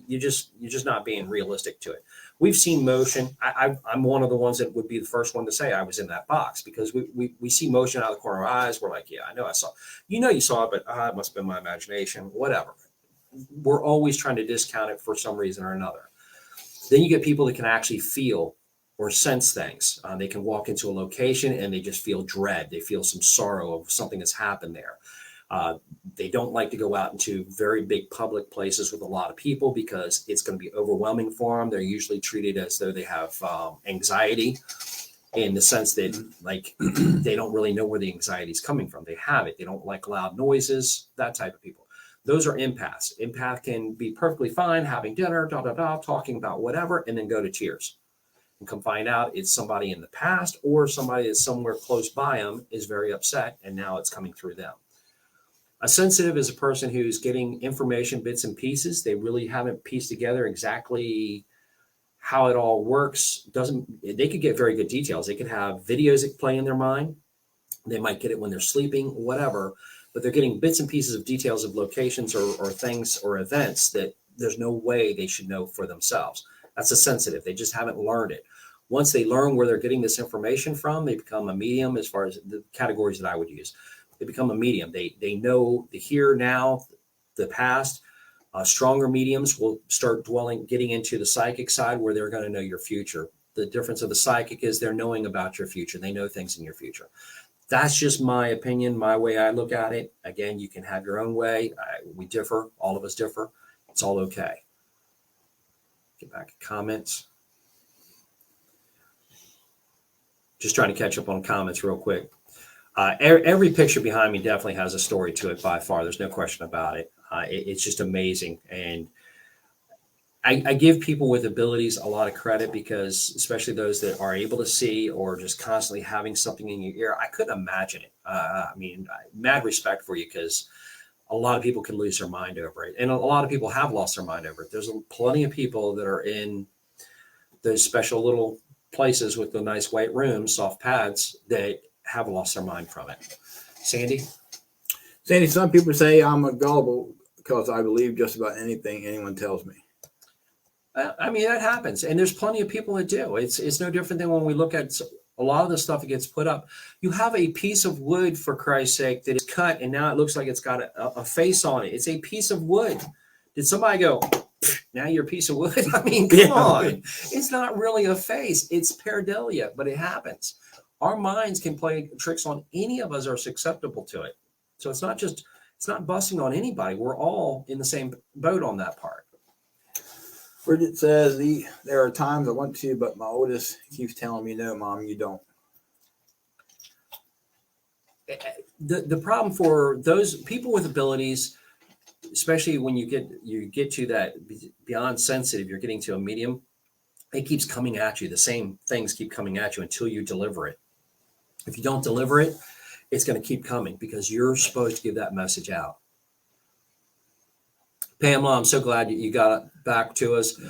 You're just not being realistic to it. We've seen motion. I'm one of the ones that would be the first one to say I was in that box, because we see motion out of the corner of our eyes. We're like, yeah, I know I saw. You saw it, but it must have been my imagination. Whatever. We're always trying to discount it for some reason or another. Then you get people that can actually feel or sense things. They can walk into a location and they just feel dread. They feel some sorrow of something that's happened there. They don't like to go out into very big public places with a lot of people because it's going to be overwhelming for them. They're usually treated as though they have anxiety, in the sense that they don't really know where the anxiety is coming from. They have it. They don't like loud noises, that type of people. Those are empaths. Empath can be perfectly fine having dinner, talking about whatever, and then go to tears. And come find out it's somebody in the past or somebody that's somewhere close by them is very upset, and now it's coming through them. A sensitive is a person who's getting information, bits and pieces. They really haven't pieced together exactly how it all works. They could get very good details. They could have videos that play in their mind. They might get it when they're sleeping, whatever, but they're getting bits and pieces of details of locations or things or events that there's no way they should know for themselves. That's a sensitive. They just haven't learned it. Once they learn where they're getting this information from, they become a medium, as far as the categories that I would use. They become a medium. They know the here, now, the past. Stronger mediums will start getting into the psychic side, where they're going to know your future. The difference of the psychic is they're knowing about your future. They know things in your future. That's just my opinion, my way I look at it. Again, you can have your own way. We differ. All of us differ. It's all okay. Get back to comments. Just trying to catch up on comments real quick. Every picture behind me definitely has a story to it by far. There's no question about it. It's just amazing. And I give people with abilities a lot of credit because, especially those that are able to see or just constantly having something in your ear, I couldn't imagine it. Mad respect for you because a lot of people can lose their mind over it. And a lot of people have lost their mind over it. There's plenty of people that are in those special little places with the nice white rooms, soft pads, that have lost their mind from it. Sandy? Sandy, some people say I'm a gullible because I believe just about anything anyone tells me. That happens. And there's plenty of people that do. It's no different than when we look at a lot of the stuff that gets put up. You have a piece of wood, for Christ's sake, that is cut and now it looks like it's got a face on it. It's a piece of wood. Did somebody go, now you're a piece of wood? Come on. It's not really a face. It's pareidolia, but it happens. Our minds can play tricks on any of us are susceptible to it. So it's not busting on anybody. We're all in the same boat on that part. Bridget says, there are times I want to, but my oldest keeps telling me, no, Mom, you don't. The problem for those people with abilities, especially when you get to that beyond sensitive, you're getting to a medium, it keeps coming at you. The same things keep coming at you until you deliver it. If you don't deliver it, it's going to keep coming because you're supposed to give that message out. Pamela, I'm so glad you got back to us.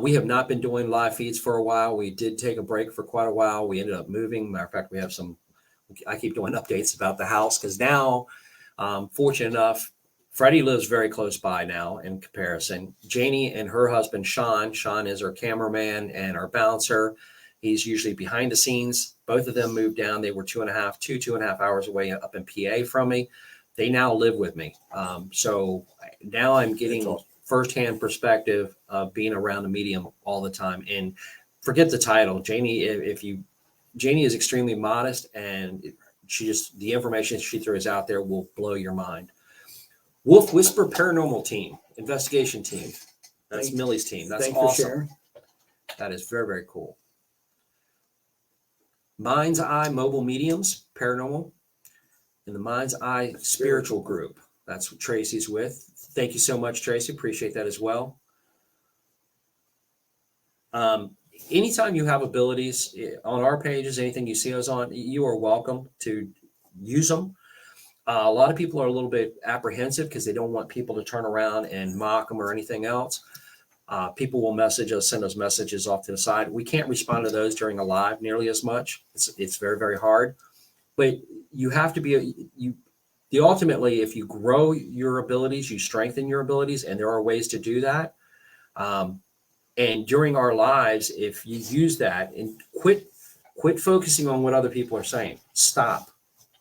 We have not been doing live feeds for a while. We did take a break for quite a while. We ended up moving. Matter of fact, I keep doing updates about the house because now, fortunate enough, Freddie lives very close by now in comparison. Janie and her husband, Sean is our cameraman and our bouncer. He's usually behind the scenes. Both of them moved down. They were 2.5 hours away up in PA from me. They now live with me. So now I'm getting firsthand perspective of being around the medium all the time. And forget the title. Janie is extremely modest, and the information she throws out there will blow your mind. Wolf Whisper Paranormal Team, investigation team. That's Millie's team. That's awesome. That is very, very cool. Mind's Eye Mobile Mediums, Paranormal, and the Mind's Eye Spiritual Group. That's what Tracy's with. Thank you so much, Tracy. Appreciate that as well. Anytime you have abilities on our pages, anything you see us on, you are welcome to use them. A lot of people are a little bit apprehensive because they don't want people to turn around and mock them or anything else. People will message us, send us messages off to the side. We can't respond to those during a live nearly as much. It's very, very hard. But you have to be ultimately, if you grow your abilities, you strengthen your abilities, and there are ways to do that. And during our lives, if you use that and quit focusing on what other people are saying, stop.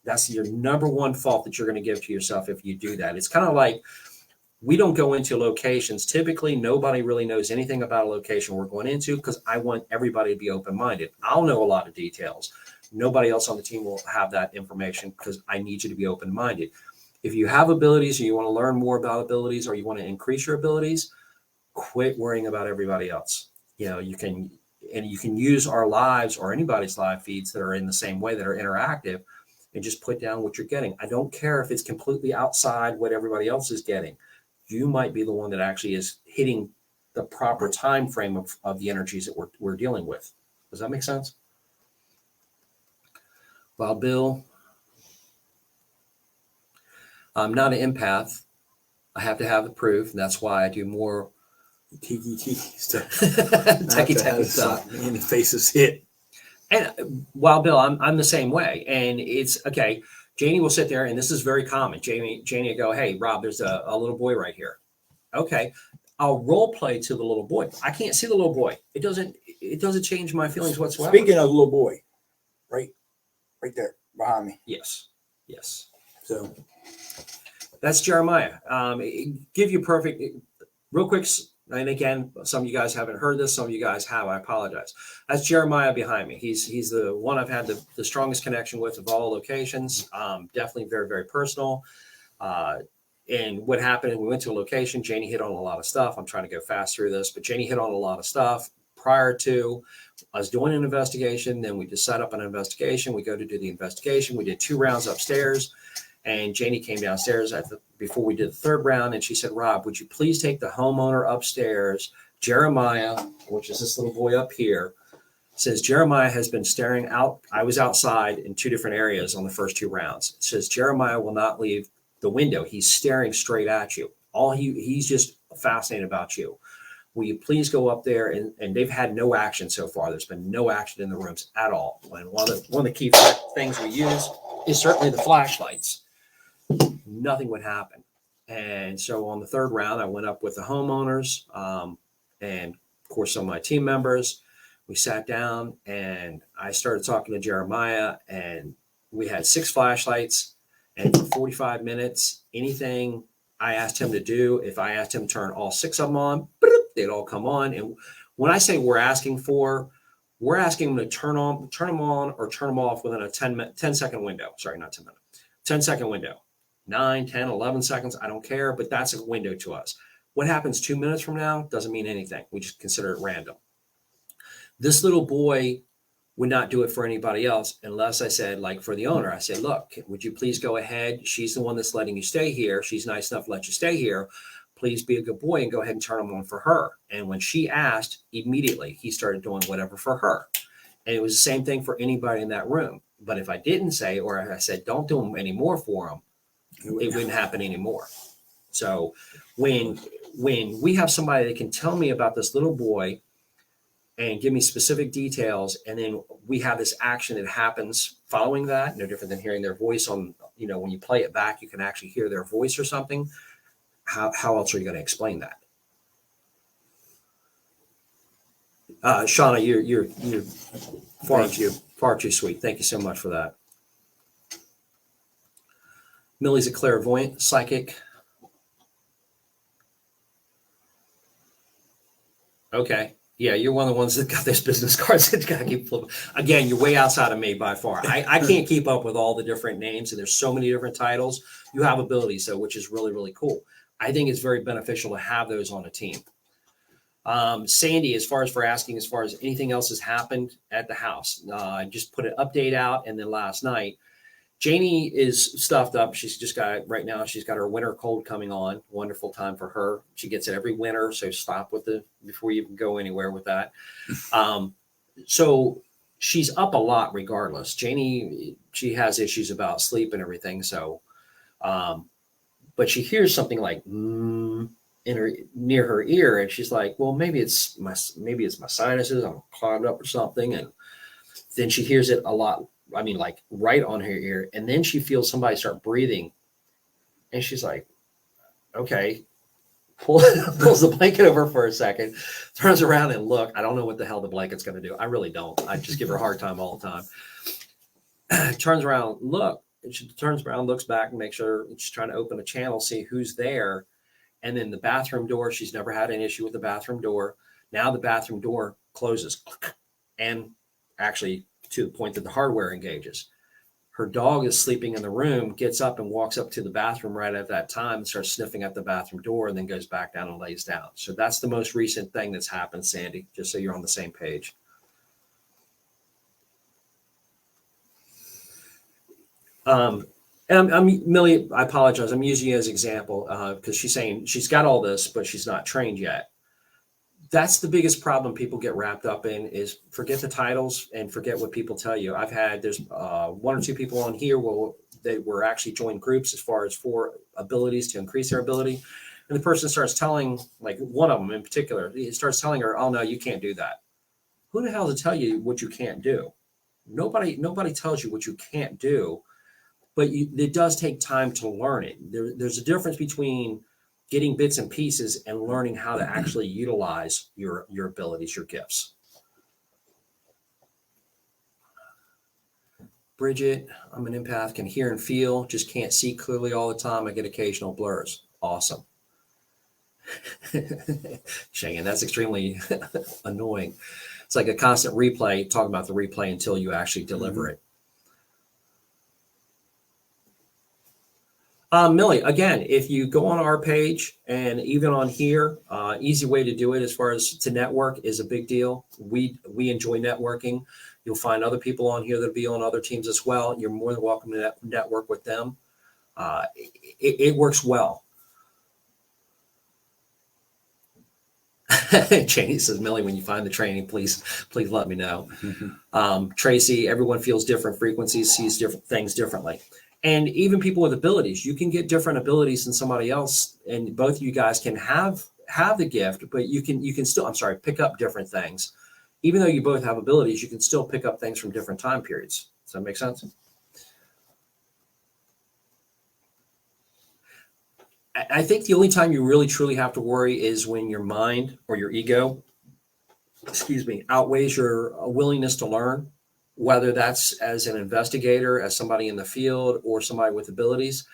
That's your number one fault that you're going to give to yourself if you do that. It's kind of like we don't go into locations. Typically, nobody really knows anything about a location we're going into because I want everybody to be open-minded. I'll know a lot of details. Nobody else on the team will have that information because I need you to be open-minded. If you have abilities or you want to learn more about abilities or you want to increase your abilities, quit worrying about everybody else. You can use our lives or anybody's live feeds that are in the same way that are interactive and just put down what you're getting. I don't care if it's completely outside what everybody else is getting. You might be the one that actually is hitting the proper time frame of the energies that we're dealing with. Does that make sense? Well, Bill, I'm not an empath. I have to have the proof, and that's why I do more TGT stuff. techie stuff. In the face is hit. And while Bill, I'm the same way. And it's okay. Janie will sit there, and this is very common. Janie will go, hey, Rob, there's a little boy right here. Okay. I'll role play to the little boy. I can't see the little boy. It doesn't change my feelings whatsoever. Speaking of little boy, right there behind me. Yes. So that's Jeremiah. Give you perfect, real quick. And again, some of you guys haven't heard this. Some of you guys have. I apologize. That's Jeremiah behind me. He's the one I've had the strongest connection with of all locations. Definitely very, very personal. And what happened, we went to a location. Janie hit on a lot of stuff. I'm trying to go fast through this, but Janie hit on a lot of stuff prior to us doing an investigation. Then we just set up an investigation. We go to do the investigation. We did 2 rounds upstairs. And Janie came downstairs before we did the 3rd round, and she said, Rob, would you please take the homeowner upstairs Jeremiah, which is this little boy up here, says Jeremiah has been staring out. I was outside in 2 different areas on the first 2 rounds. It says Jeremiah will not leave the window. He's staring straight at you. He's just fascinated about you. Will you please go up there? And they've had no action so far. There's been no action in the rooms at all. And one of the key things we use is certainly the flashlights. Nothing would happen. And so on the 3rd round, I went up with the homeowners and of course some of my team members. We sat down and I started talking to Jeremiah, and we had 6 flashlights, and for 45 minutes, anything I asked him to do, if I asked him to turn all 6 of them on, they'd all come on. And when I say we're asking him to turn them on or turn them off within a 10-second window. Sorry, not 10 minutes, 10-second window, 9, 10, 11 seconds. I don't care, but that's a window to us. What happens 2 minutes from now doesn't mean anything. We just consider it random. This little boy would not do it for anybody else unless I said, like for the owner, I said, look, would you please go ahead? She's the one that's letting you stay here. She's nice enough to let you stay here. Please be a good boy and go ahead and turn them on for her. And when she asked, immediately he started doing whatever for her. And it was the same thing for anybody in that room. But if I didn't say, or I said, don't do them anymore for them, it wouldn't happen anymore. So when we have somebody that can tell me about this little boy and give me specific details, and then we have this action that happens following that, no different than hearing their voice on, when you play it back, you can actually hear their voice or something. How else are you going to explain that? Shauna, you're far too sweet. Thank you so much for that. Millie's a clairvoyant, psychic. Okay. Yeah, you're one of the ones that got those business cards that got to keep flipping. Again, you're way outside of me by far. I can't keep up with all the different names, and there's so many different titles. You have abilities, though, which is really, really cool. I think it's very beneficial to have those on a team. Sandy, as far as anything else has happened at the house, I just put an update out, and then last night, Janie is stuffed up. She's got her winter cold coming on. Wonderful time for her. She gets it every winter. So stop before you go anywhere with that. So she's up a lot regardless. Janie, she has issues about sleep and everything. So, but she hears something like near her ear, and she's like, well, maybe it's my sinuses. I'm clogged up or something. And then she hears it a lot. I mean, like right on her ear. And then she feels somebody start breathing. And she's like, okay, pulls the blanket over for a second, turns around and look. I don't know what the hell the blanket's going to do. I really don't. I just give her a hard time all the time. Turns around, look. And she turns around, looks back and makes sure she's trying to open a channel, see who's there. And then the bathroom door, she's never had an issue with the bathroom door. Now the bathroom door closes. And actually, to the point that the hardware engages. Her dog is sleeping in the room, gets up and walks up to the bathroom right at that time and starts sniffing at the bathroom door, and then goes back down and lays down. So that's the most recent thing that's happened, Sandy, just so you're on the same page. And Millie, I apologize. I'm using you as an example because she's saying she's got all this, but she's not trained yet. That's the biggest problem people get wrapped up in is forget the titles and forget what people tell you. There's 1 or 2 people on here they were actually joined groups as far as for abilities to increase their ability. And the person starts telling, like one of them in particular, he starts telling her, oh no, you can't do that. Who the hell to tell you what you can't do? Nobody tells you what you can't do, but it does take time to learn it. There's a difference between getting bits and pieces and learning how to actually utilize your abilities, your gifts. Bridget, I'm an empath, can hear and feel, just can't see clearly all the time. I get occasional blurs. Awesome. Shane, that's extremely annoying. It's like a constant replay, talking about the replay until you actually deliver it. Millie, again, if you go on our page and even on here, easy way to do it as far as to network is a big deal. We enjoy networking. You'll find other people on here that'll be on other teams as well. You're more than welcome to network with them. It works well. Janie says, Millie, when you find the training, please let me know. Tracy, everyone feels different frequencies, sees different things differently. And even people with abilities, you can get different abilities than somebody else. And both of you guys can have the gift, but you can still, pick up different things. Even though you both have abilities, you can still pick up things from different time periods. Does that make sense? I think the only time you really truly have to worry is when your mind or your ego, outweighs your willingness to learn, whether that's as an investigator, as somebody in the field, or somebody with abilities.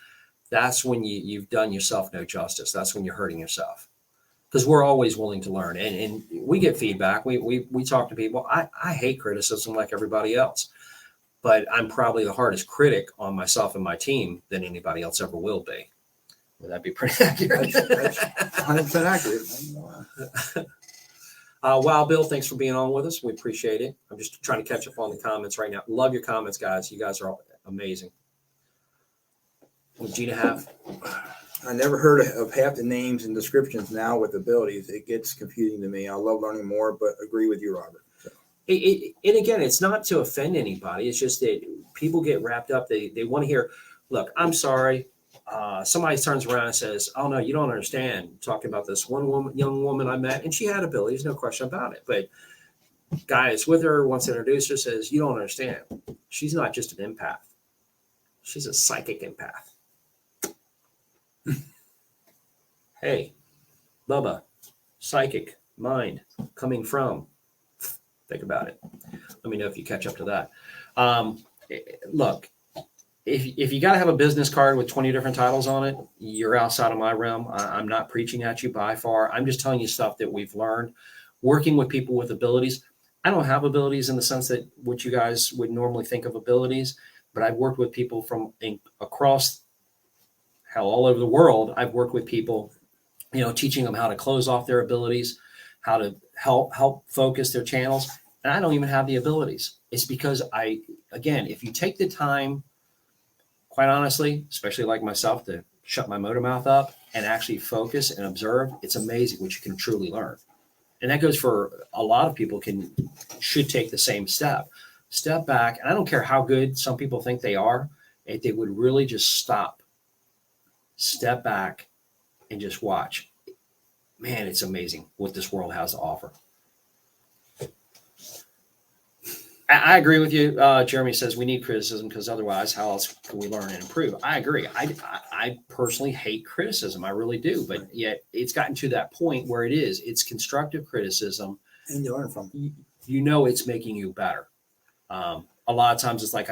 That's when you've done yourself no justice. That's when you're hurting yourself. Because we're always willing to learn, and we get feedback. We talk to people. I hate criticism like everybody else, but I'm probably the hardest critic on myself and my team than anybody else ever will be. Would that be pretty accurate? That's 100% accurate. Wow, Bill, thanks for being on with us. We appreciate it. I'm just trying to catch up on the comments right now. Love your comments, guys. You guys are all amazing. What did Gina have? I never heard of half the names and descriptions now with abilities. It gets confusing to me. I love learning more, but agree with you, Robert. So. And again, it's not to offend anybody. It's just that people get wrapped up. They want to hear, look, I'm sorry. Somebody turns around and says, oh, no, you don't understand. Talking about this young woman I met, and she had abilities, no question about it. But guy is with her, wants to introduce her, says, you don't understand. She's not just an empath. She's a psychic empath. Hey, Bubba, psychic, mind, coming from. Think about it. Let me know if you catch up to that. Look, if you got to have a business card with 20 different titles on it, you're outside of my realm. I'm not preaching at you by far. I'm just telling you stuff that we've learned working with people with abilities. I don't have abilities in the sense that what you guys would normally think of abilities, but I've worked with people from across hell, all over the world. I've worked with people, teaching them how to close off their abilities, how to help focus their channels. And I don't even have the abilities. It's because if you take the time, quite honestly, especially like myself, to shut my motor mouth up and actually focus and observe, it's amazing what you can truly learn. And that goes for a lot of people should take the same step back. And I don't care how good some people think they are, if they would really just step back and just watch. Man, it's amazing what this world has to offer. I agree with you. Jeremy says we need criticism because otherwise how else can we learn and improve? I agree. I personally hate criticism. I really do. But yet it's gotten to that point where it's constructive criticism. And you learn from it. It's making you better. A lot of times it's like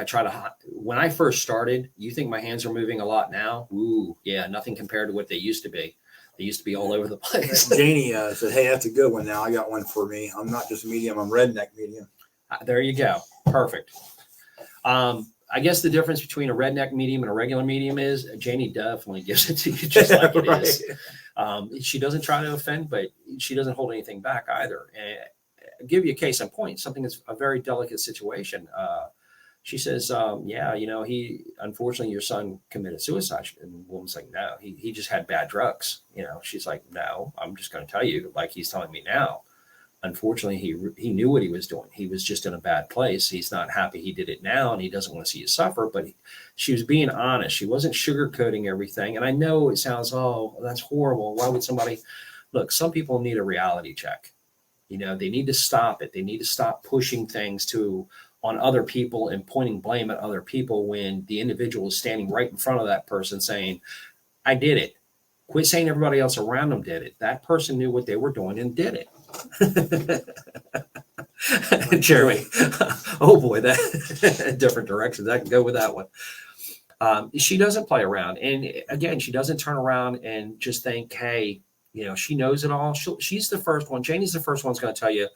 when I first started, you think my hands are moving a lot now? Ooh, yeah, nothing compared to what they used to be. They used to be all over the place. Janie said, hey, that's a good one now. I got one for me. I'm not just medium, I'm redneck medium. There you go. Perfect. I guess the difference between a redneck medium and a regular medium is Janie definitely gives it to you just like it is. She doesn't try to offend, but she doesn't hold anything back either. And I'll give you a case in point, something that's a very delicate situation. She says, unfortunately, your son committed suicide. And the woman's like, no, he just had bad drugs. She's like, no, I'm just going to tell you like he's telling me now. Unfortunately, he knew what he was doing. He was just in a bad place. He's not happy he did it now, and he doesn't want to see you suffer. But she was being honest. She wasn't sugarcoating everything. And I know it sounds, oh, that's horrible. Why would somebody look? Some people need a reality check. They need to stop it. They need to stop pushing things on other people and pointing blame at other people when the individual is standing right in front of that person saying, "I did it." Quit saying everybody else around them did it. That person knew what they were doing and did it. Jeremy, oh boy, that different directions. I can go with that one. She doesn't play around, and again, she doesn't turn around and just think, "Hey, she knows it all." She's the first one. Janie's the first one's going to tell you,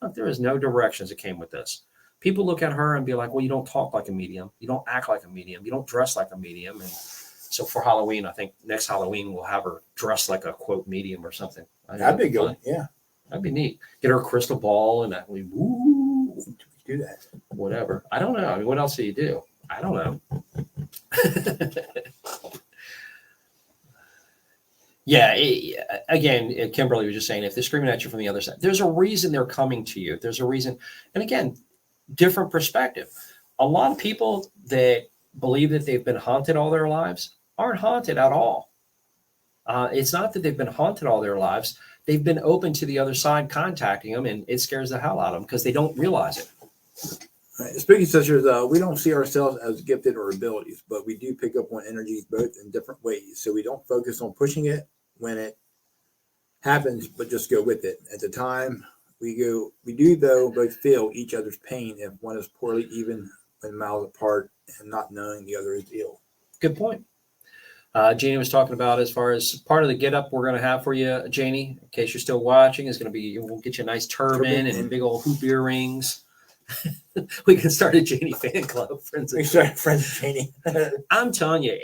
"Look, there is no directions that came with this." People look at her and be like, "Well, you don't talk like a medium. You don't act like a medium. You don't dress like a medium." And so for Halloween, I think next Halloween we'll have her dressed like a quote medium or something. That'd be good. Yeah. That'd be neat. Get her a crystal ball and that we Do that. whatever. I don't know. I mean, what else do you do? I don't know. Yeah. Again, Kimberly was just saying, if they're screaming at you from the other side, there's a reason they're coming to you. There's a reason. And again, different perspective. A lot of people that believe that they've been haunted all their lives aren't haunted at all. It's not that they've been haunted all their lives. They've been open to the other side contacting them, and it scares the hell out of them because they don't realize it. Right. Speaking of sisters, we don't see ourselves as gifted or abilities, but we do pick up on energy both in different ways. So we don't focus on pushing it when it happens, but just go with it. At the time we do though both feel each other's pain if one is poorly, even when miles apart, and not knowing the other is ill. Good point. Janie was talking about, as far as part of the get up we're going to have for you, Janie, in case you're still watching, is going to be, we'll get you a nice turban and big old hoop earrings. We can start a Janie fan club, friends. We start friends with Janie. I'm telling you,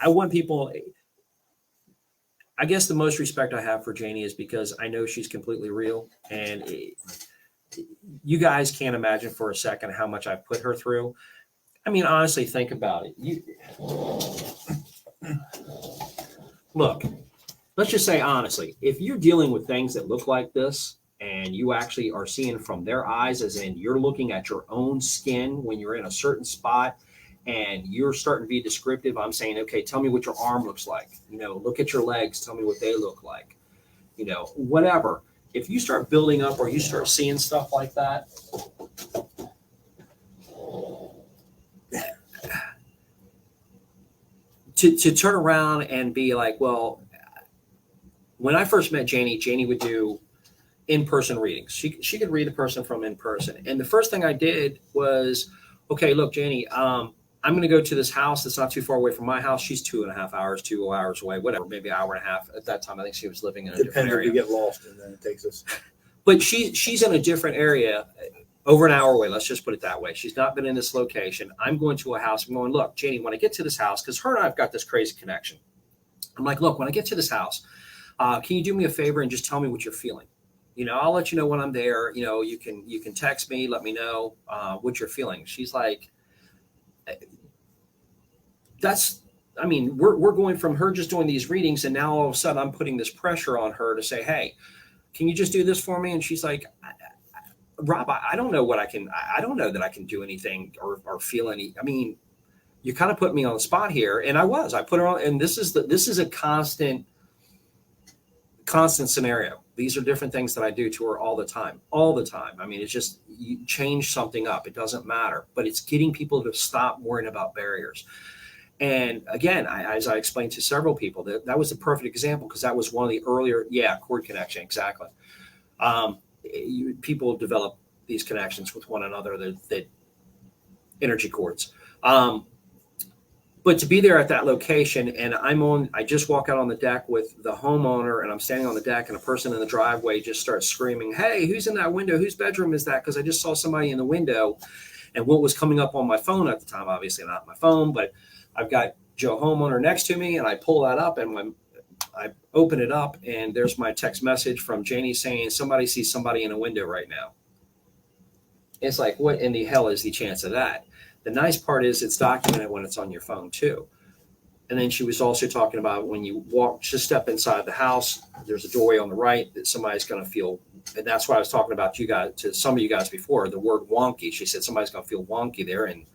I want people. I guess the most respect I have for Janie is because I know she's completely real, and you guys can't imagine for a second how much I put her through. I mean, honestly, think about it. Look, let's just say honestly, if you're dealing with things that look like this and you actually are seeing from their eyes, as in you're looking at your own skin when you're in a certain spot and you're starting to be descriptive, I'm saying, okay, tell me what your arm looks like. Look at your legs, tell me what they look like. Whatever. If you start building up or you start seeing stuff like that, to turn around and be like, well, when I first met Janie, Janie would do in-person readings. She could read the person from in person. And the first thing I did was, okay, look, Janie, I'm going to go to this house that's not too far away from my house. She's 2.5 hours, 2 hours away, whatever, maybe an hour and a half. At that time, I think she was living in a different area. Depends if we get lost and then it takes us. But she's in a different area, over an hour away. Let's just put it that way. She's not been in this location. I'm going to a house. I'm going, look, Janie, when I get to this house, because her and I've got this crazy connection. I'm like, look, when I get to this house, can you do me a favor and just tell me what you're feeling? I'll let you know when I'm there. You can text me, let me know what you're feeling. She's like, we're going from her just doing these readings, and now all of a sudden I'm putting this pressure on her to say, hey, can you just do this for me? And she's like, Rob, I don't know I don't know that I can do anything or feel any. I mean, you kind of put me on the spot here. And I put her on, and this is a constant scenario. These are different things that I do to her all the time. I mean, it's just, you change something up. It doesn't matter, but it's getting people to stop worrying about barriers. And again, as I explained to several people, that was a perfect example, because that was one of the earlier, cord connection. Exactly. People develop these connections with one another, that energy cords. But to be there at that location, and I just walk out on the deck with the homeowner, and I'm standing on the deck, and a person in the driveway just starts screaming, hey, who's in that window? Whose bedroom is that? Because I just saw somebody in the window. And what was coming up on my phone at the time, obviously not my phone, but I've got Joe homeowner next to me, and I pull that up, and I open it up, and there's my text message from Janie saying, somebody sees somebody in a window right now. It's like, what in the hell is the chance of that? The nice part is it's documented when it's on your phone too. And then she was also talking about, when you just step inside the house, there's a doorway on the right that somebody's going to feel. And that's why I was talking about to some of you guys before, the word wonky. She said somebody's going to feel wonky there. And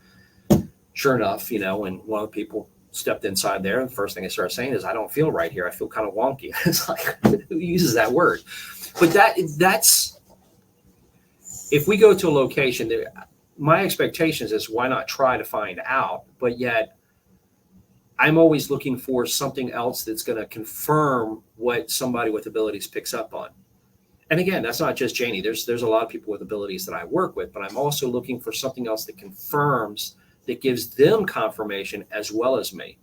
sure enough, when one of the people stepped inside there, the first thing I started saying is, I don't feel right here. I feel kind of wonky. It's like, who uses that word? But that's, if we go to a location, my expectations is, why not try to find out? But yet I'm always looking for something else that's going to confirm what somebody with abilities picks up on. And again, that's not just Janie. There's a lot of people with abilities that I work with, but I'm also looking for something else that confirms, that gives them confirmation as well as me.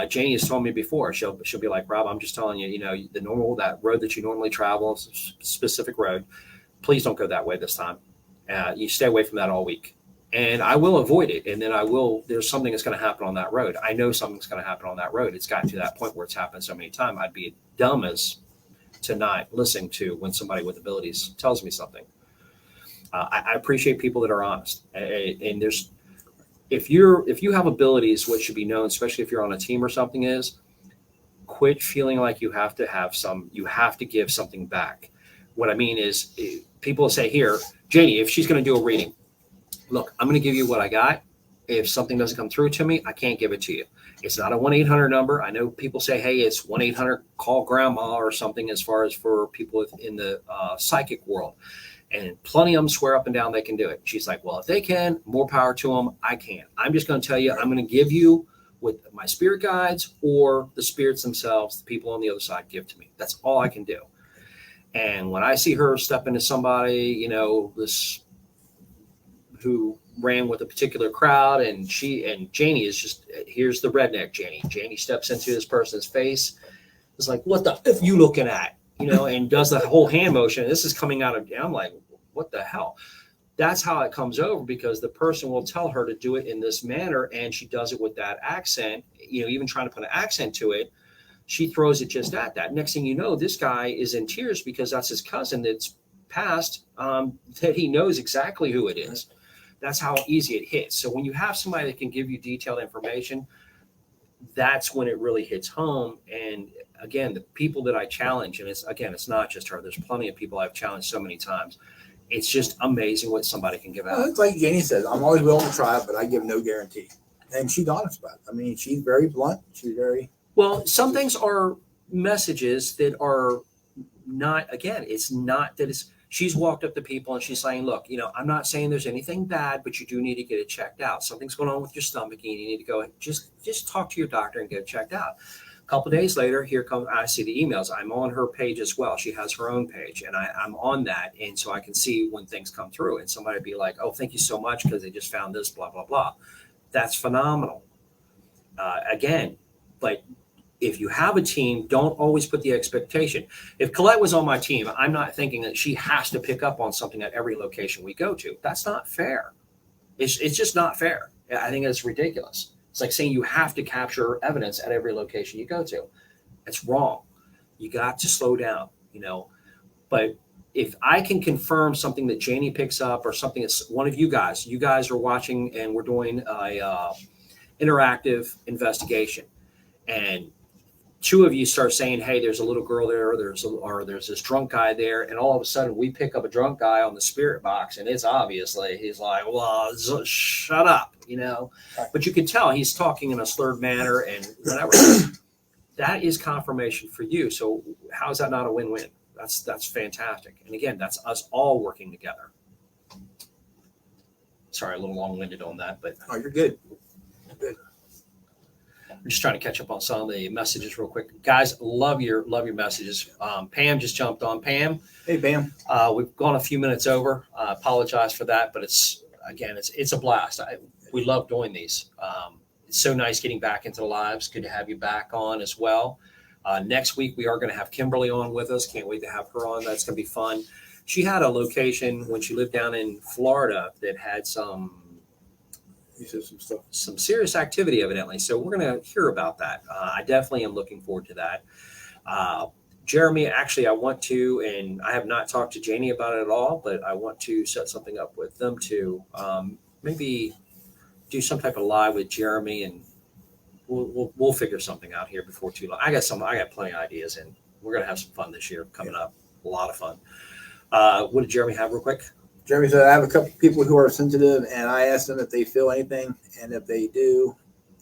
Janie has told me before, she'll be like, Rob, I'm just telling you, that road that you normally travel, specific road, please don't go that way this time. You stay away from that all week, and I will avoid it. And then there's something that's going to happen on that road. I know something's going to happen on that road. It's gotten to that point where it's happened so many times. I'd be dumb as to not listen to when somebody with abilities tells me something. I appreciate people that are honest. And if you have abilities, what should be known, especially if you're on a team or something, is quit feeling like you have to give something back. What I mean is people say here, Janie, if she's going to do a reading, look, I'm going to give you what I got. If something doesn't come through to me, I can't give it to you. It's not a 1-800 number. I know people say, hey, it's 1-800 call grandma or something as far as for people in the psychic world. And plenty of them swear up and down they can do it. She's like, well, if they can, more power to them. I can't. I'm just going to tell you, I'm going to give you what my spirit guides or the spirits themselves, the people on the other side give to me. That's all I can do. And when I see her step into somebody, this who ran with a particular crowd, and Janie is just, here's the redneck Janie. Janie steps into this person's face. It's like, what the F you looking at? And does the whole hand motion. This is coming out of, I'm like, what the hell? That's how it comes over, because the person will tell her to do it in this manner, and she does it with that accent, even trying to put an accent to it. She throws it just at that. Next thing you know, this guy is in tears because that's his cousin that's passed, that he knows exactly who it is. That's how easy it hits. So when you have somebody that can give you detailed information, that's when it really hits home. And again, the people that I challenge, and it's not just her. There's plenty of people I've challenged so many times. It's just amazing what somebody can give out. It's like Janie says, I'm always willing to try it, but I give no guarantee. And she's honest about it. I mean, she's very blunt. She's very... Well, some things are messages that are not, again, it's not that it's, she's walked up to people and she's saying, look, I'm not saying there's anything bad, but you do need to get it checked out. Something's going on with your stomach and you need to go, just talk to your doctor and get it checked out. A couple of days later, I see the emails. I'm on her page as well. She has her own page, and I'm on that. And so I can see when things come through, and somebody be like, oh, thank you so much, because they just found this, blah, blah, blah. That's phenomenal. Again, but if you have a team, don't always put the expectation. If Colette was on my team, I'm not thinking that she has to pick up on something at every location we go to. That's not fair. It's just not fair. I think it's ridiculous. It's like saying you have to capture evidence at every location you go to. It's wrong. You got to slow down, But if I can confirm something that Janie picks up, or something that's one of you guys are watching and we're doing a interactive investigation, and two of you start saying, hey, there's a little girl there, or there's this drunk guy there, and all of a sudden we pick up a drunk guy on the spirit box, and it's obviously, he's like, well, shut up, but you can tell he's talking in a slurred manner and whatever. That is confirmation for you. So how is that not a win-win? That's fantastic. And again, that's us all working together. Sorry, a little long-winded on that, but Oh, you're good. Good. I'm just trying to catch up on some of the messages real quick. Guys, love your messages. Pam just jumped on. Pam. Hey, Bam. We've gone a few minutes over. I apologize for that, but it's a blast. We love doing these. It's so nice getting back into the lives. Good to have you back on as well. Next week, we are going to have Kimberly on with us. Can't wait to have her on. That's going to be fun. She had a location when she lived down in Florida that had some serious activity, evidently. So we're going to hear about that. I definitely am looking forward to that. Jeremy, actually, I want to, and I have not talked to Janie about it at all, but I want to set something up with them to maybe do some type of live with Jeremy, and we'll figure something out here before too long. I got plenty of ideas, and we're going to have some fun this year coming up. A lot of fun. What did Jeremy have real quick? Jeremy said, I have a couple people who are sensitive, and I asked them if they feel anything, and if they do,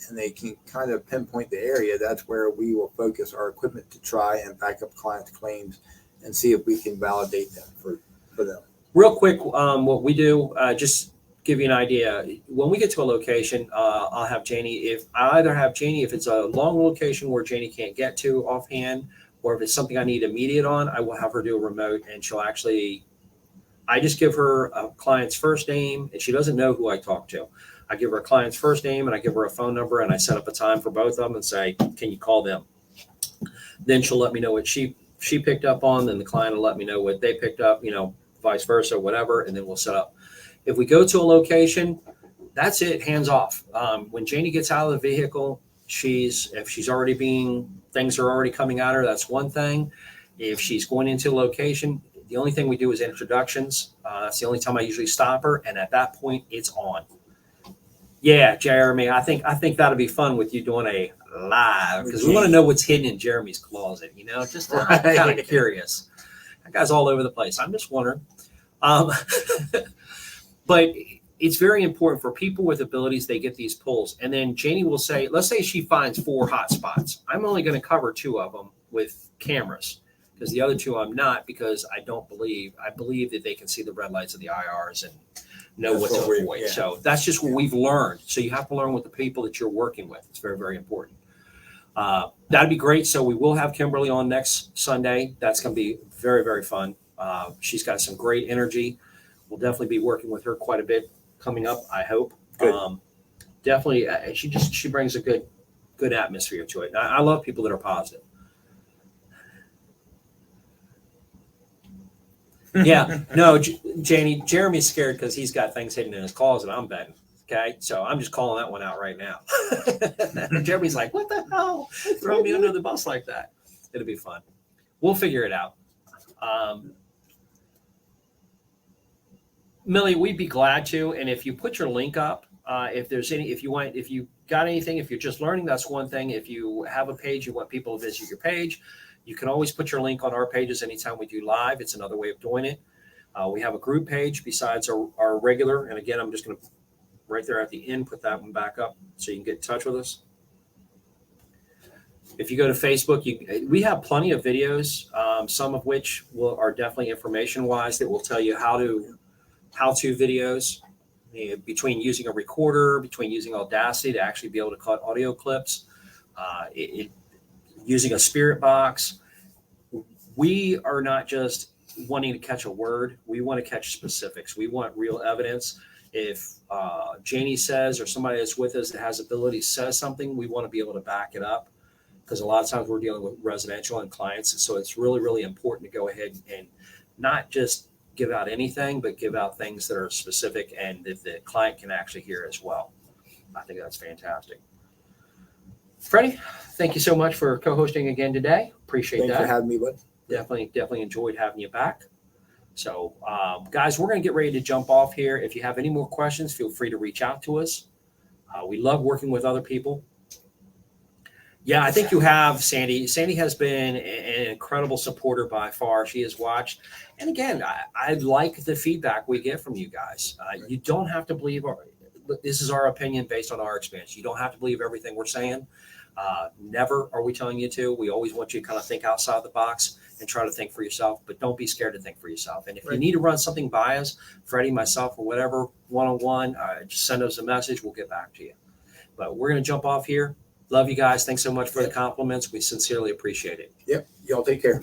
and they can kind of pinpoint the area, that's where we will focus our equipment to try and back up clients' claims and see if we can validate them for them. Real quick, what we do, just give you an idea. When we get to a location, I'll have Janie. If it's a long location where Janie can't get to offhand, or if it's something I need immediate on, I will have her do a remote, and I just give her a client's first name, and she doesn't know who I talk to. I give her a client's first name, and I give her a phone number, and I set up a time for both of them and say, can you call them? Then she'll let me know what she picked up on, then the client will let me know what they picked up, vice versa, whatever, and then we'll set up. If we go to a location, that's it, hands off. When Janie gets out of the vehicle, things are already coming at her, that's one thing. If she's going into a location, the only thing we do is introductions. That's the only time I usually stop her. And at that point, it's on. Yeah, Jeremy, I think that'll be fun with you doing a live because we want to know what's hidden in Jeremy's closet. Just Right. kind of curious. That guy's all over the place. I'm just wondering. Um, but it's very important for people with abilities. They get these pulls, and then Janie will say, let's say she finds 4 hot spots. I'm only going to cover 2 of them with cameras because the other 2 I'm not because I believe that they can see the red lights of the IRs and know what to avoid. Yeah. So that's just what we've learned. So you have to learn with the people that you're working with. It's very, very important. That'd be great. So we will have Kimberly on next Sunday. That's going to be very, very fun. She's got some great energy. We'll definitely be working with her quite a bit coming up, I hope. Good. Definitely, she brings a good atmosphere to it. And I love people that are positive. Yeah, no, Janie, Jeremy's scared because he's got things hidden in his closet. I'm betting. Okay, so I'm just calling that one out right now. Jeremy's like, "What the hell? Throw me under the bus like that?" It'll be fun. We'll figure it out. Millie, we'd be glad to. And if you put your link up, if you got anything, if you're just learning, that's one thing. If you have a page, you want people to visit your page, you can always put your link on our pages anytime we do live. It's another way of doing it. We have a group page besides our regular. And again, I'm just going to right there at the end, put that one back up so you can get in touch with us. If you go to Facebook, we have plenty of videos, some of which are definitely information-wise that will tell you how-to videos, between using a recorder, between using Audacity to actually be able to cut audio clips, using a spirit box. We are not just wanting to catch a word. We want to catch specifics. We want real evidence. If Janie says or somebody that's with us that has ability says something, we want to be able to back it up because a lot of times we're dealing with residential and clients. So it's really, really important to go ahead and not just give out anything, but give out things that are specific and that the client can actually hear as well. I think that's fantastic. Freddie, thank you so much for co-hosting again today. Appreciate Thanks that. for having me, bud. Definitely enjoyed having you back. So, guys, we're going to get ready to jump off here. If you have any more questions, feel free to reach out to us. We love working with other people. Yeah, I think you have, Sandy. Sandy has been an incredible supporter by far. She has watched. And again, I like the feedback we get from you guys. You don't have to believe this is our opinion based on our experience. You don't have to believe everything we're saying. Never are we telling you to. We always want you to kind of think outside the box and try to think for yourself, but don't be scared to think for yourself. And if you need to run something by us, Freddie, myself, or whatever, one-on-one, just send us a message. We'll get back to you. But we're going to jump off here. Love you guys. Thanks so much for the compliments. We sincerely appreciate it. Yep. Y'all take care.